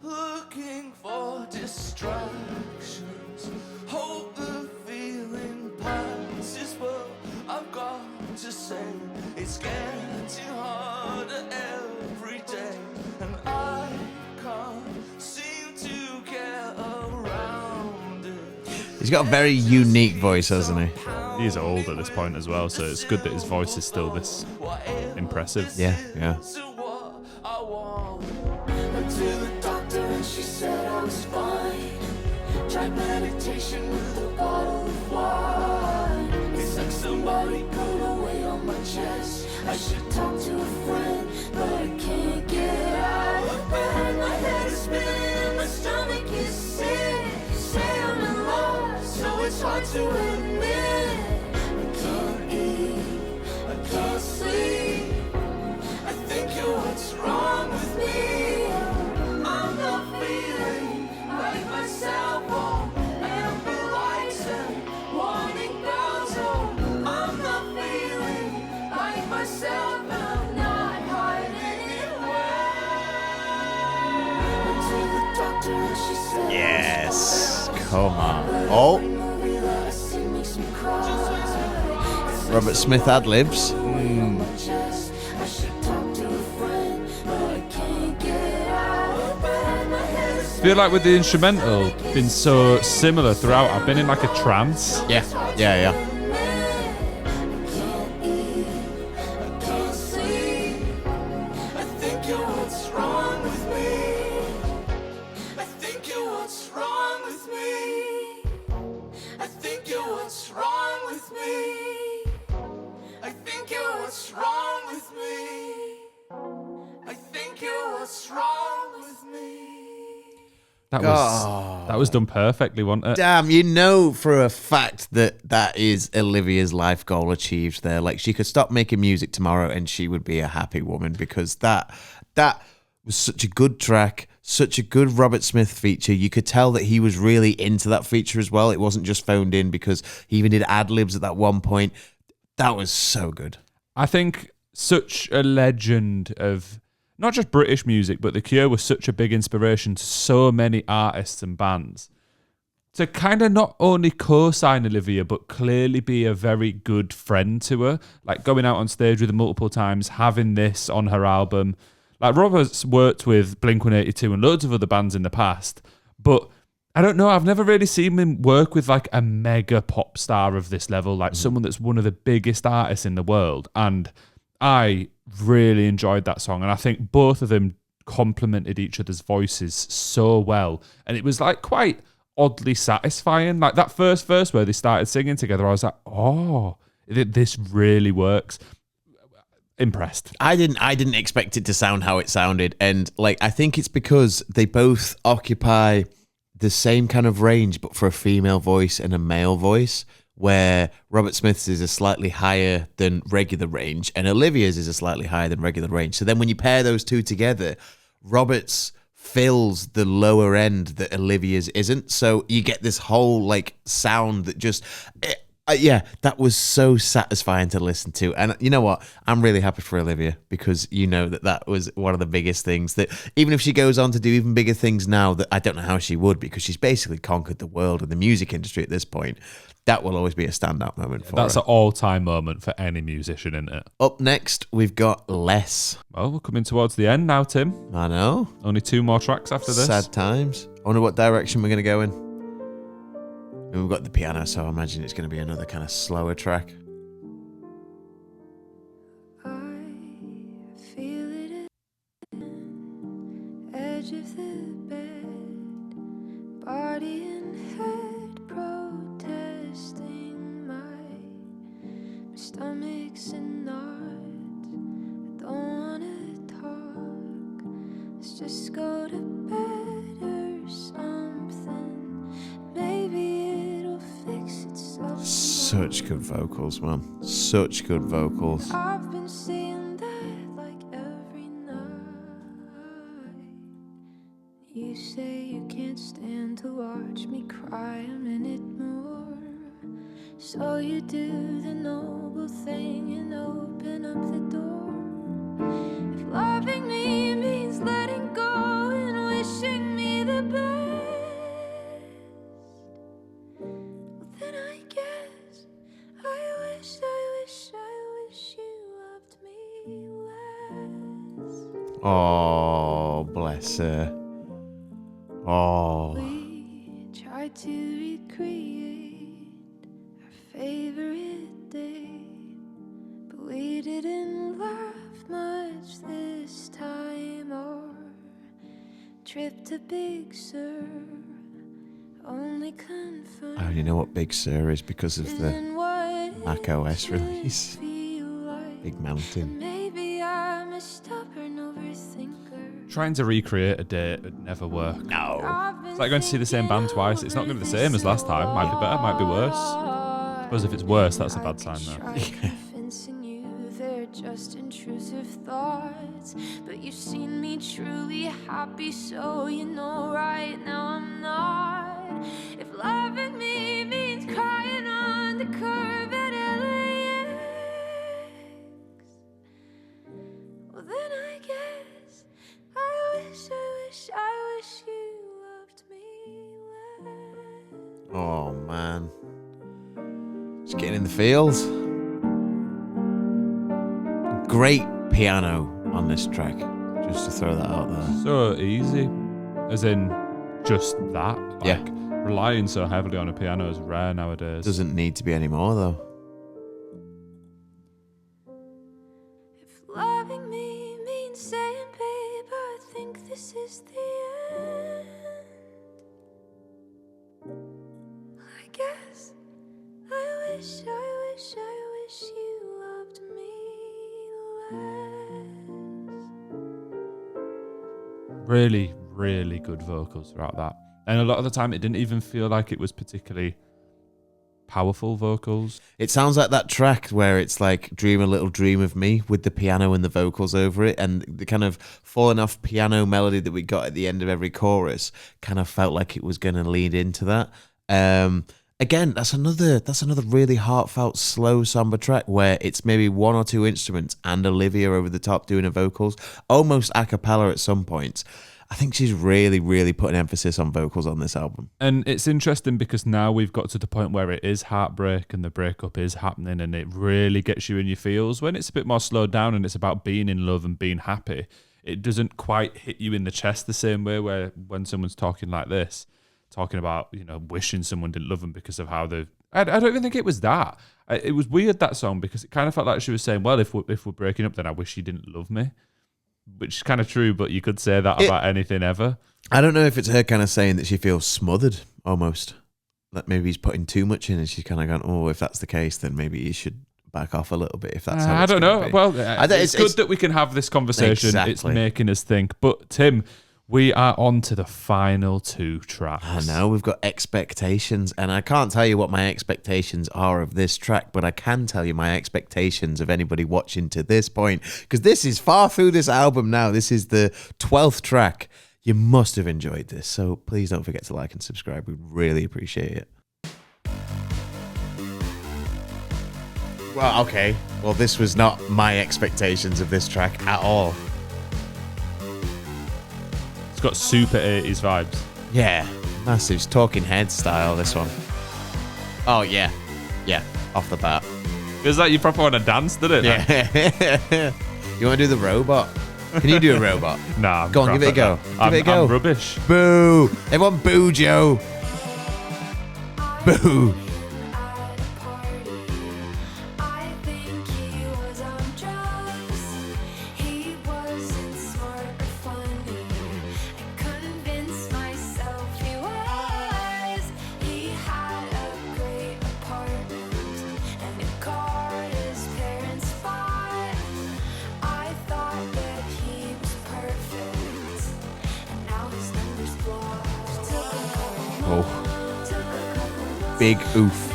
looking for distractions. Hope the feeling passes, but I've got to say it's getting harder He's got a very unique voice, hasn't he? He's old at this point as well, so it's good that his voice is still this impressive. Yeah, yeah. Went to the doctor and she said I was fine. Tried meditation with a bottle of wine. It's like somebody put a weight on my chest. I should talk to a friend, but I can't get out of bed. My head is spinning and my stomach is sick. Say I'm in love, so it's hard to admit. I can't eat, I can't sleep. I think you're what's wrong with me. I'm not feeling like myself. Oh, amber lights and warning bells. Oh, I'm not feeling like myself, and I'm not hiding it well. Went to the doctor and she said, Yes. Come on. Oh, movie that I see makes me cry. Robert Smith ad-libs. I should talk to a friend, but I can't get out of bed. My head is I feel like with the instrumental, been so similar throughout. I've been in like a trance. Yeah, yeah, yeah. That was done perfectly, wasn't it? Damn, you know for a fact that is Olivia's life goal achieved there. Like, she could stop making music tomorrow and she would be a happy woman, because that was such a good track, such a good Robert Smith feature. You could tell that he was really into that feature as well. It wasn't just phoned in, because he even did ad-libs at that one point. That was so good. I think such a legend of not just British music, but The Cure was such a big inspiration to so many artists and bands. To kind of not only co-sign Olivia, but clearly be a very good friend to her, like going out on stage with her multiple times, having this on her album. Like, Robert's worked with Blink-182 and loads of other bands in the past, but I don't know, I've never really seen him work with like a mega pop star of this level, like someone that's one of the biggest artists in the world. And I really enjoyed that song, and I think both of them complemented each other's voices so well, and it was like quite oddly satisfying. Like that first verse where they started singing together, I was like, oh, this really works. Impressed. I didn't expect it to sound how it sounded, and like I think it's because they both occupy the same kind of range, but for a female voice and a male voice, where Robert Smith's is a slightly higher than regular range and Olivia's is a slightly higher than regular range. So then when you pair those two together, Robert's fills the lower end that Olivia's isn't. So you get this whole like sound that just... yeah, that was so satisfying to listen to. And you know what? I'm really happy for Olivia, because you know that was one of the biggest things that, even if she goes on to do even bigger things now, that I don't know how she would, because she's basically conquered the world and the music industry at this point. That will always be a standout moment for That's her. an all-time moment for any musician, isn't it? Up next, we've got Less. Well, we're coming towards the end now, Tim. I know. Only 2 more tracks after this. Sad times. I wonder what direction we're going to go in. And we've got the piano, so I imagine it's going to be another kind of slower track. I feel it in the edge of the bed, body and head protesting. My stomach's in knots. I don't wanna talk. Let's just go to bed or something. Maybe it'll fix itself. Such good vocals, man. Such good vocals. I've been seeing that like every night. You say you can't stand to watch me cry a minute more. So you do the noble thing and open up the door. If loving me means letting go and wishing me the best, well then I guess I wish you loved me less. Oh, bless her. Oh. We tried to recreate our favorite date, but we didn't laugh much this time. Our trip to Big Sur only confined. I only know what Big Sur is because of the Mac OS release. Big Mountain. Maybe I'm a stubborn overthinker. Trying to recreate a date would never work. No. It's like going to see the same band twice. It's not going to be the same as last time. Might be better, might be worse. I suppose if it's worse, that's a bad sign though. Convincing you they're just intrusive thoughts, but you've seen me truly happy, so you know right now I'm not. If loving me means crying on the curb at LAX, well then I guess I wish you loved me less. Oh, man. Just getting in the field. Great piano on this track. Just to throw that out there. So easy. As in, just that. Like, Yeah. Relying so heavily on a piano is rare nowadays. Doesn't need to be anymore, though. If loving me means saying, babe, I think this is the end, I guess I wish you loved me less. Really, really good vocals throughout that. And a lot of the time, it didn't even feel like it was particularly powerful vocals. It sounds like that track where it's like Dream a Little Dream of Me with the piano and the vocals over it, and the kind of falling off piano melody that we got at the end of every chorus kind of felt like it was going to lead into that. Again, that's another really heartfelt, slow, somber track where it's maybe one or two instruments and Olivia over the top doing her vocals, almost a cappella at some points. I think she's really, really put an emphasis on vocals on this album. And it's interesting because now we've got to the point where it is heartbreak and the breakup is happening and it really gets you in your feels. When it's a bit more slowed down and it's about being in love and being happy, it doesn't quite hit you in the chest the same way where when someone's talking like this, talking about, you know, wishing someone didn't love them because of how they... I don't even think it was that. It was weird, that song, because it kind of felt like she was saying, well, if we're breaking up, then I wish you didn't love me. Which is kind of true, but you could say that about anything ever. I don't know if it's her kind of saying that she feels smothered, almost. That maybe he's putting too much in and she's kind of gone, oh, if that's the case, then maybe you should back off a little bit if that's how I it's don't know. gonna be. Well, it's good that we can have this conversation. Exactly. It's making us think. But Tim, we are on to the final two tracks. I know, we've got expectations, and I can't tell you what my expectations are of this track, but I can tell you my expectations of anybody watching to this point, because this is far through this album now. This is the 12th track. You must have enjoyed this, so please don't forget to like and subscribe. We'd really appreciate it. Well, okay. Well, this was not my expectations of this track at all. It's got super 80s vibes. Yeah, massive Talking Head style, this one. Oh, yeah. Yeah, off the bat. Feels like you proper want to dance, doesn't it? Yeah. You want to do the robot? Can you do a robot? Nah. Go on, give it a go. Give it a go. I'm rubbish. Boo! Everyone boo Joe! Boo! Oh. Big oof.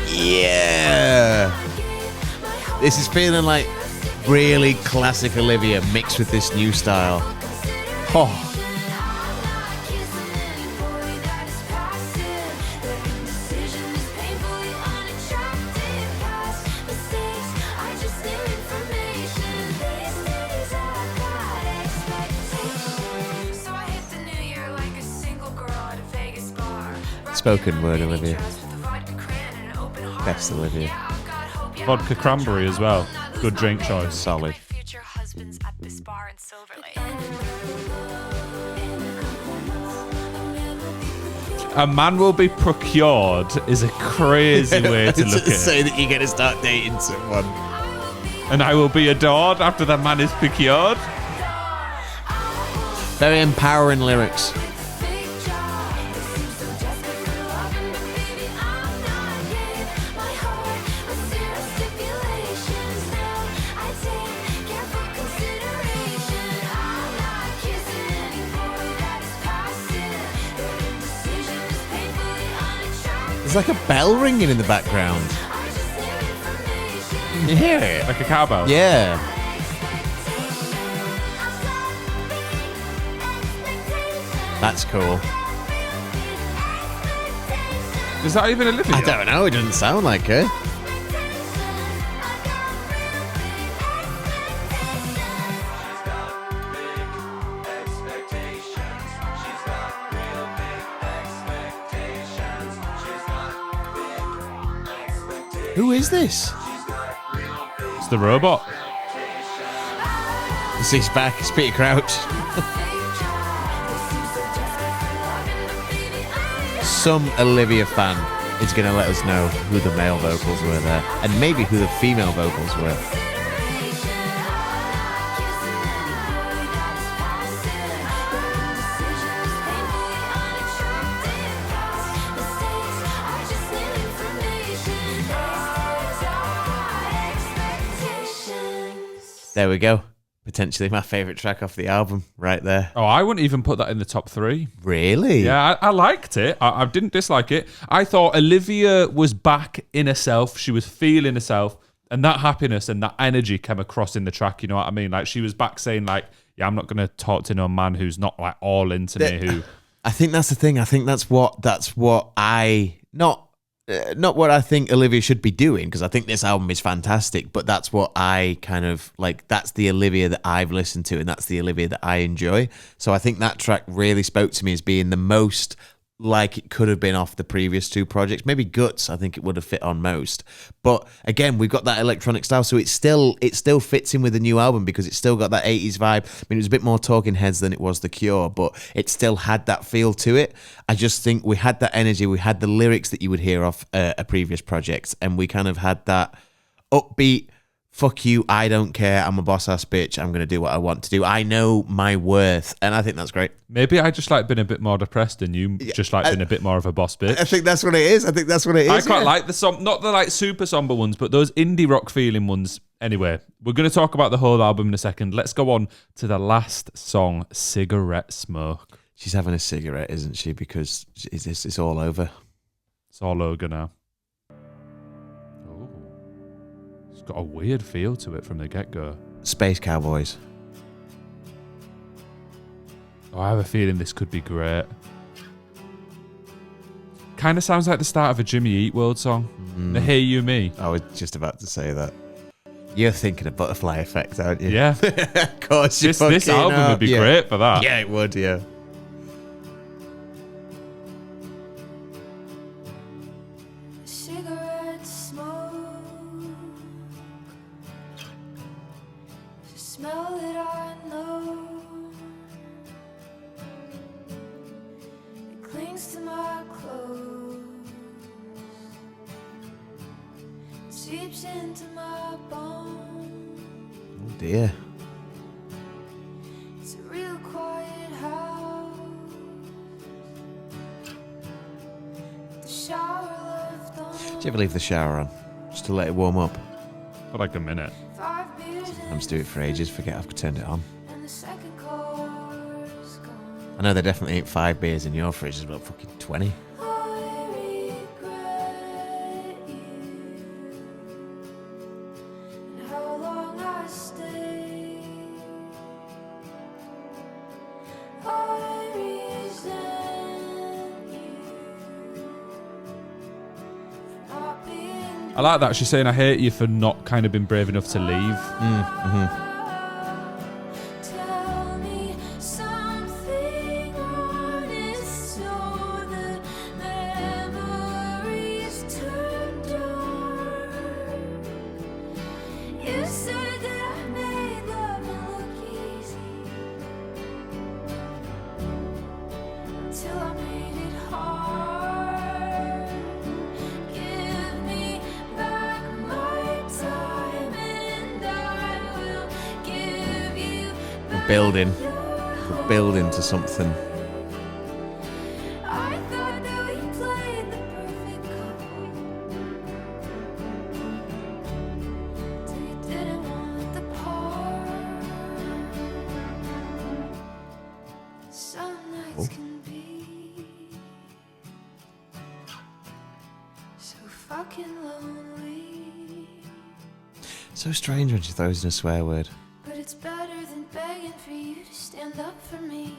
Yeah. This is feeling like really classic Olivia mixed with this new style. Oh. Spoken word, Olivia. Best Olivia. Vodka cranberry as well. Good drink choice. Solid. Future husbands at this bar in Silver Lake. A man will be procured is a crazy way to look at it. Say that you're going to start dating someone. And I will be adored after the man is procured. Very empowering lyrics. There's like a bell ringing in the background. You hear it? Like a cowbell. Yeah. That's cool. Is that even Olivia? I don't know. It doesn't sound like her. Who is this? It's the robot. He's back. It's Peter Crouch. Some Olivia fan is going to let us know who the male vocals were there, and maybe who the female vocals were. There we go. Potentially my favourite track off the album, right there. Oh, I wouldn't even put that in the top 3. Really? Yeah, I liked it. I didn't dislike it. I thought Olivia was back in herself. She was feeling herself. And that happiness and that energy came across in the track, you know what I mean? Like, she was back saying, like, yeah, I'm not going to talk to no man who's not, like, all into me. Who I think that's the thing. I think that's what I... Not what I think Olivia should be doing, because I think this album is fantastic, but that's what I kind of like. That's the Olivia that I've listened to, and that's the Olivia that I enjoy. So I think that track really spoke to me as being the most like it could have been off the previous 2 projects. Maybe Guts, I think it would have fit on most. But again, we've got that electronic style, so it still fits in with the new album because it's still got that 80s vibe. I mean, it was a bit more Talking Heads than it was The Cure, but it still had that feel to it. I just think we had that energy, we had the lyrics that you would hear off a previous project, and we kind of had that upbeat, fuck you, I don't care, I'm a boss-ass bitch, I'm going to do what I want to do, I know my worth, and I think that's great. maybe I just like been a bit more depressed and you just like been a bit more of a boss bitch. I think that's what it is. I quite like the not the like super somber ones, but those indie rock feeling ones. Anyway, we're going to talk about the whole album in a second. Let's go on to the last song, Cigarette Smoke. She's having a cigarette, isn't she? Because it's all over. It's all over now. Oh, it's got a weird feel to it from the get-go. Space Cowboys. Oh, I have a feeling this could be great. Kind of sounds like the start of a Jimmy Eat World song. The Hey You Me. I was just about to say that. You're thinking of Butterfly Effect, aren't you? Yeah. Of course you This album would be great for that. Yeah, it would, yeah. Cigarette smoke, the smell that I know, it clings to my clothes, it seeps into my bones. Oh dear. It's a real quiet house, the shower left on. Do you ever leave the shower on? Just to let it warm up? For like a minute. 5 beers I'm just do it for ages, forget I've turned it on. and the second car's gone. I know there definitely ain't 5 beers in your fridge, there's about fucking 20. I regret you and how long I stayed. I resent you for not being. I like that. She's saying, I hate you for not kind of been brave enough to leave. Tell me something honest so that building. We're building to something. I thought that we played the perfect couple. Till you didn't want the part. Some nights can be so fucking lonely. So strange when she throws in a swear word. But it's better than begging for you to stand up for me,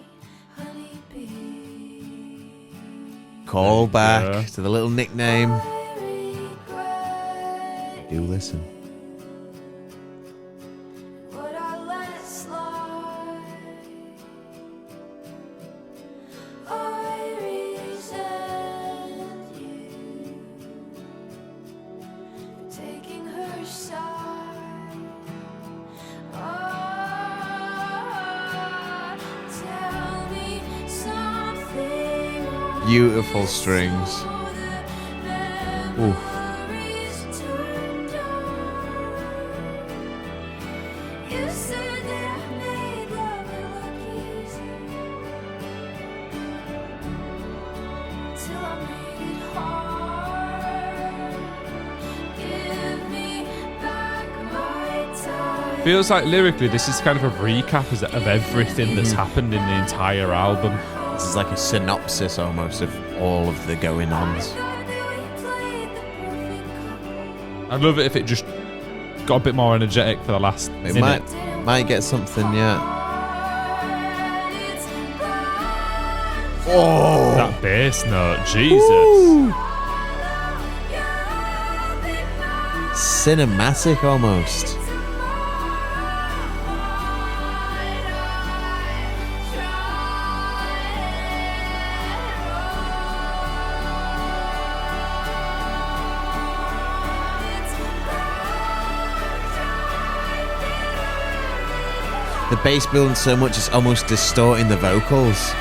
honeybee. Call back to the little nickname. I regret Do listen. what I let slide. I resent you for taking her side. Tell me something. Beautiful strings. Ooh. You said that I made love look easy till I made it hard. Give me back my time. Feels like lyrically, this is kind of a recap of everything that's happened in the entire album. This is like a synopsis almost of all of the going-ons. I'd love it if it just got a bit more energetic for the last It minute. might get something, yeah. Oh, That bass note, Jesus. Ooh. Cinematic almost. The bass building so much it's almost distorting the vocals.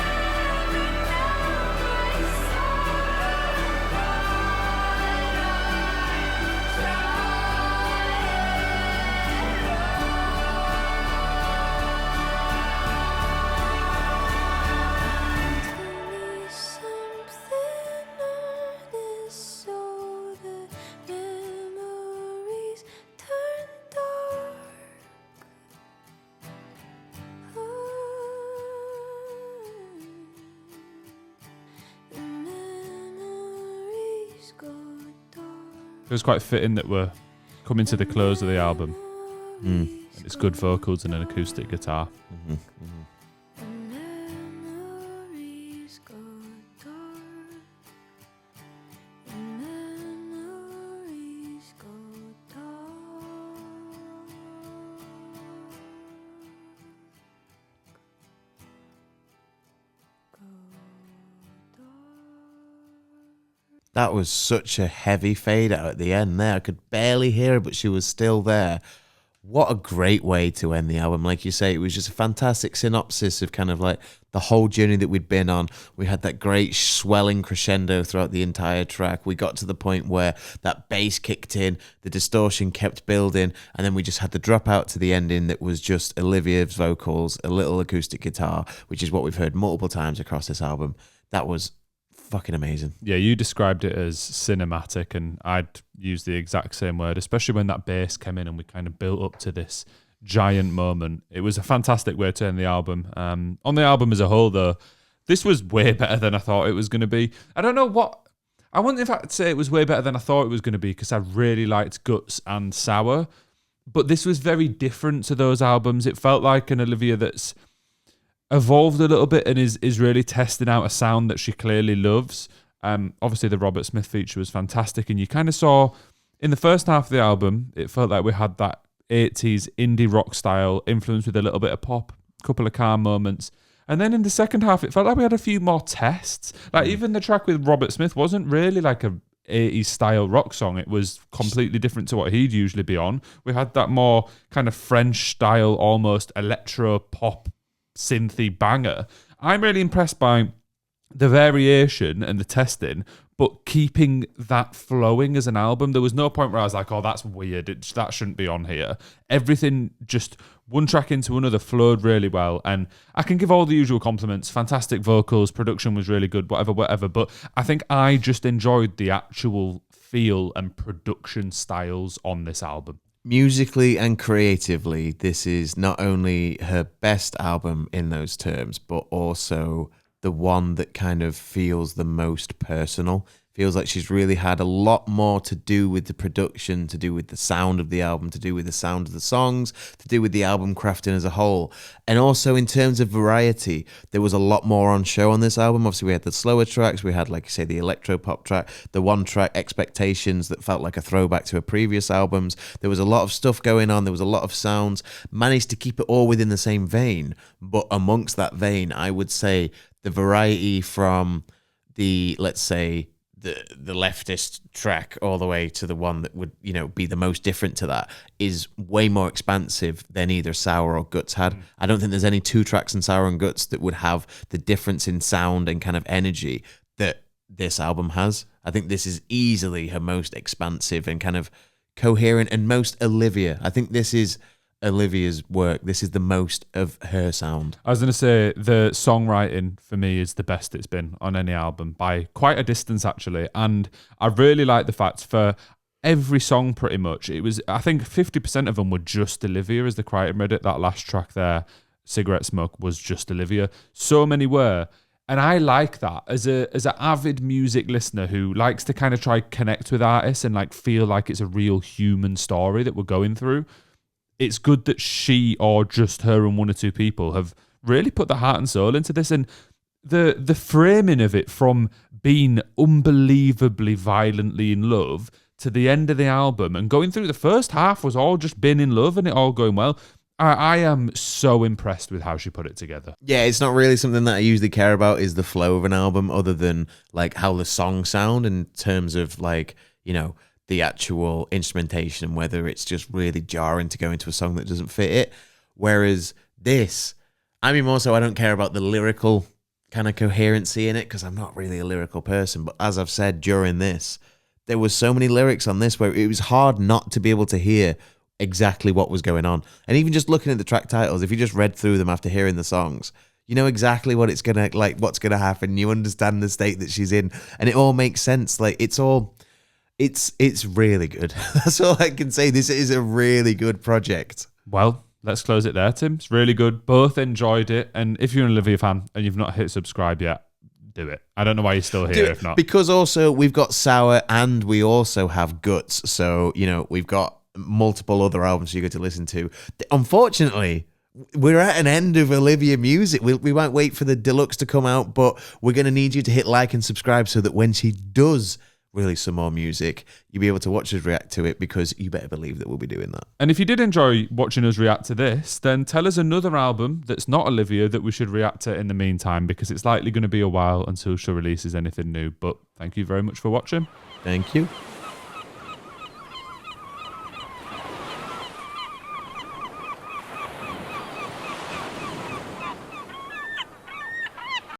It was quite fitting that we're coming to the close of the album. And it's good vocals and an acoustic guitar. Memories go dark. Memories go dark. That was such a heavy fade out at the end there. I could barely hear her, but she was still there. What a great way to end the album. Like you say, it was just a fantastic synopsis of kind of like the whole journey that we'd been on. We had that great swelling crescendo throughout the entire track. We got to the point where that bass kicked in, the distortion kept building, and then we just had the drop out to the ending that was just Olivia's vocals, a little acoustic guitar, which is what we've heard multiple times across this album. That was fucking amazing. Yeah, you described it as cinematic, and I'd use the exact same word, especially when that bass came in and we kind of built up to this giant moment. It was a fantastic way to end the album. On the album as a whole, though, this was way better than I thought it was going to be. I don't know what... I wouldn't in fact say it was way better than I thought it was going to be, because I really liked Guts and Sour, but this was very different to those albums. It felt like an Olivia that's evolved a little bit and is really testing out a sound that she clearly loves. Obviously the Robert Smith feature was fantastic, and you kind of saw in the first half of the album, it felt like we had that 80s indie rock style influence with a little bit of pop, a couple of calm moments. And then in the second half, it felt like we had a few more tests. Like even the track with Robert Smith wasn't really like a 80s style rock song. It was completely different to what he'd usually be on. We had that more kind of French style, almost electro pop synthy banger. I'm really impressed by the variation and the testing, but keeping that flowing as an album. There was no point where I was like, oh, that's weird. That shouldn't be on here. Everything just one track into another flowed really well. And I can give all the usual compliments. Fantastic vocals, production was really good, whatever. But I think I just enjoyed the actual feel and production styles on this album. Musically and creatively, this is not only her best album in those terms, but also the one that kind of feels the most personal. Feels like she's really had a lot more to do with the production, to do with the sound of the album, to do with the sound of the songs, to do with the album crafting as a whole. And also in terms of variety, there was a lot more on show on this album. Obviously, we had the slower tracks. We had, like you say, the electro-pop track, the one track, Expectations, that felt like a throwback to her previous albums. There was a lot of stuff going on. There was a lot of sounds. Managed to keep it all within the same vein. But amongst that vein, I would say the variety from the, let's say, the leftist track all the way to the one that would, you know, be the most different to that is way more expansive than either Sour or Guts had. I don't think there's any two tracks in Sour and Guts that would have the difference in sound and kind of energy that this album has. I think this is easily her most expansive and kind of coherent and most Olivia. I think this is Olivia's work. This is the most of her sound. I was going to say the songwriting for me is the best it's been on any album by quite a distance, actually. And I really like the fact for every song pretty much, it was, I think 50% of them were just Olivia as the Crichton read it. That last track there, Cigarette Smoke, was just Olivia. So many were. And I like that as an avid music listener who likes to kind of try connect with artists and like feel like it's a real human story that we're going through. It's good that she or just her and one or two people have really put their heart and soul into this. And the framing of it from being unbelievably violently in love to the end of the album and going through the first half was all just being in love and it all going well. I am so impressed with how she put it together. Yeah, it's not really something that I usually care about is the flow of an album other than like how the songs sound in terms of like, you know, the actual instrumentation and whether it's just really jarring to go into a song that doesn't fit it. Whereas this, I mean, also I don't care about the lyrical kind of coherency in it because I'm not really a lyrical person. But as I've said during this, there was so many lyrics on this where it was hard not to be able to hear exactly what was going on. And even just looking at the track titles, if you just read through them after hearing the songs, you know exactly what it's gonna like, what's gonna happen. You understand the state that she's in, and it all makes sense. Like it's really good. That's all I can say. This is a really good project. Well, let's close it there, Tim. It's really good. Both enjoyed it. And if you're an Olivia fan and you've not hit subscribe yet, do it. I don't know why you're still here if not. Because also we've got Sour and we also have Guts. So, you know, we've got multiple other albums you get to listen to. Unfortunately, we're at an end of Olivia music. We won't wait for the deluxe to come out, but we're going to need you to hit like and subscribe so that when she does release some more music, you'll be able to watch us react to it because you better believe that we'll be doing that. And if you did enjoy watching us react to this, then tell us another album that's not Olivia that we should react to in the meantime because it's likely going to be a while until she releases anything new. But thank you very much for watching. Thank you.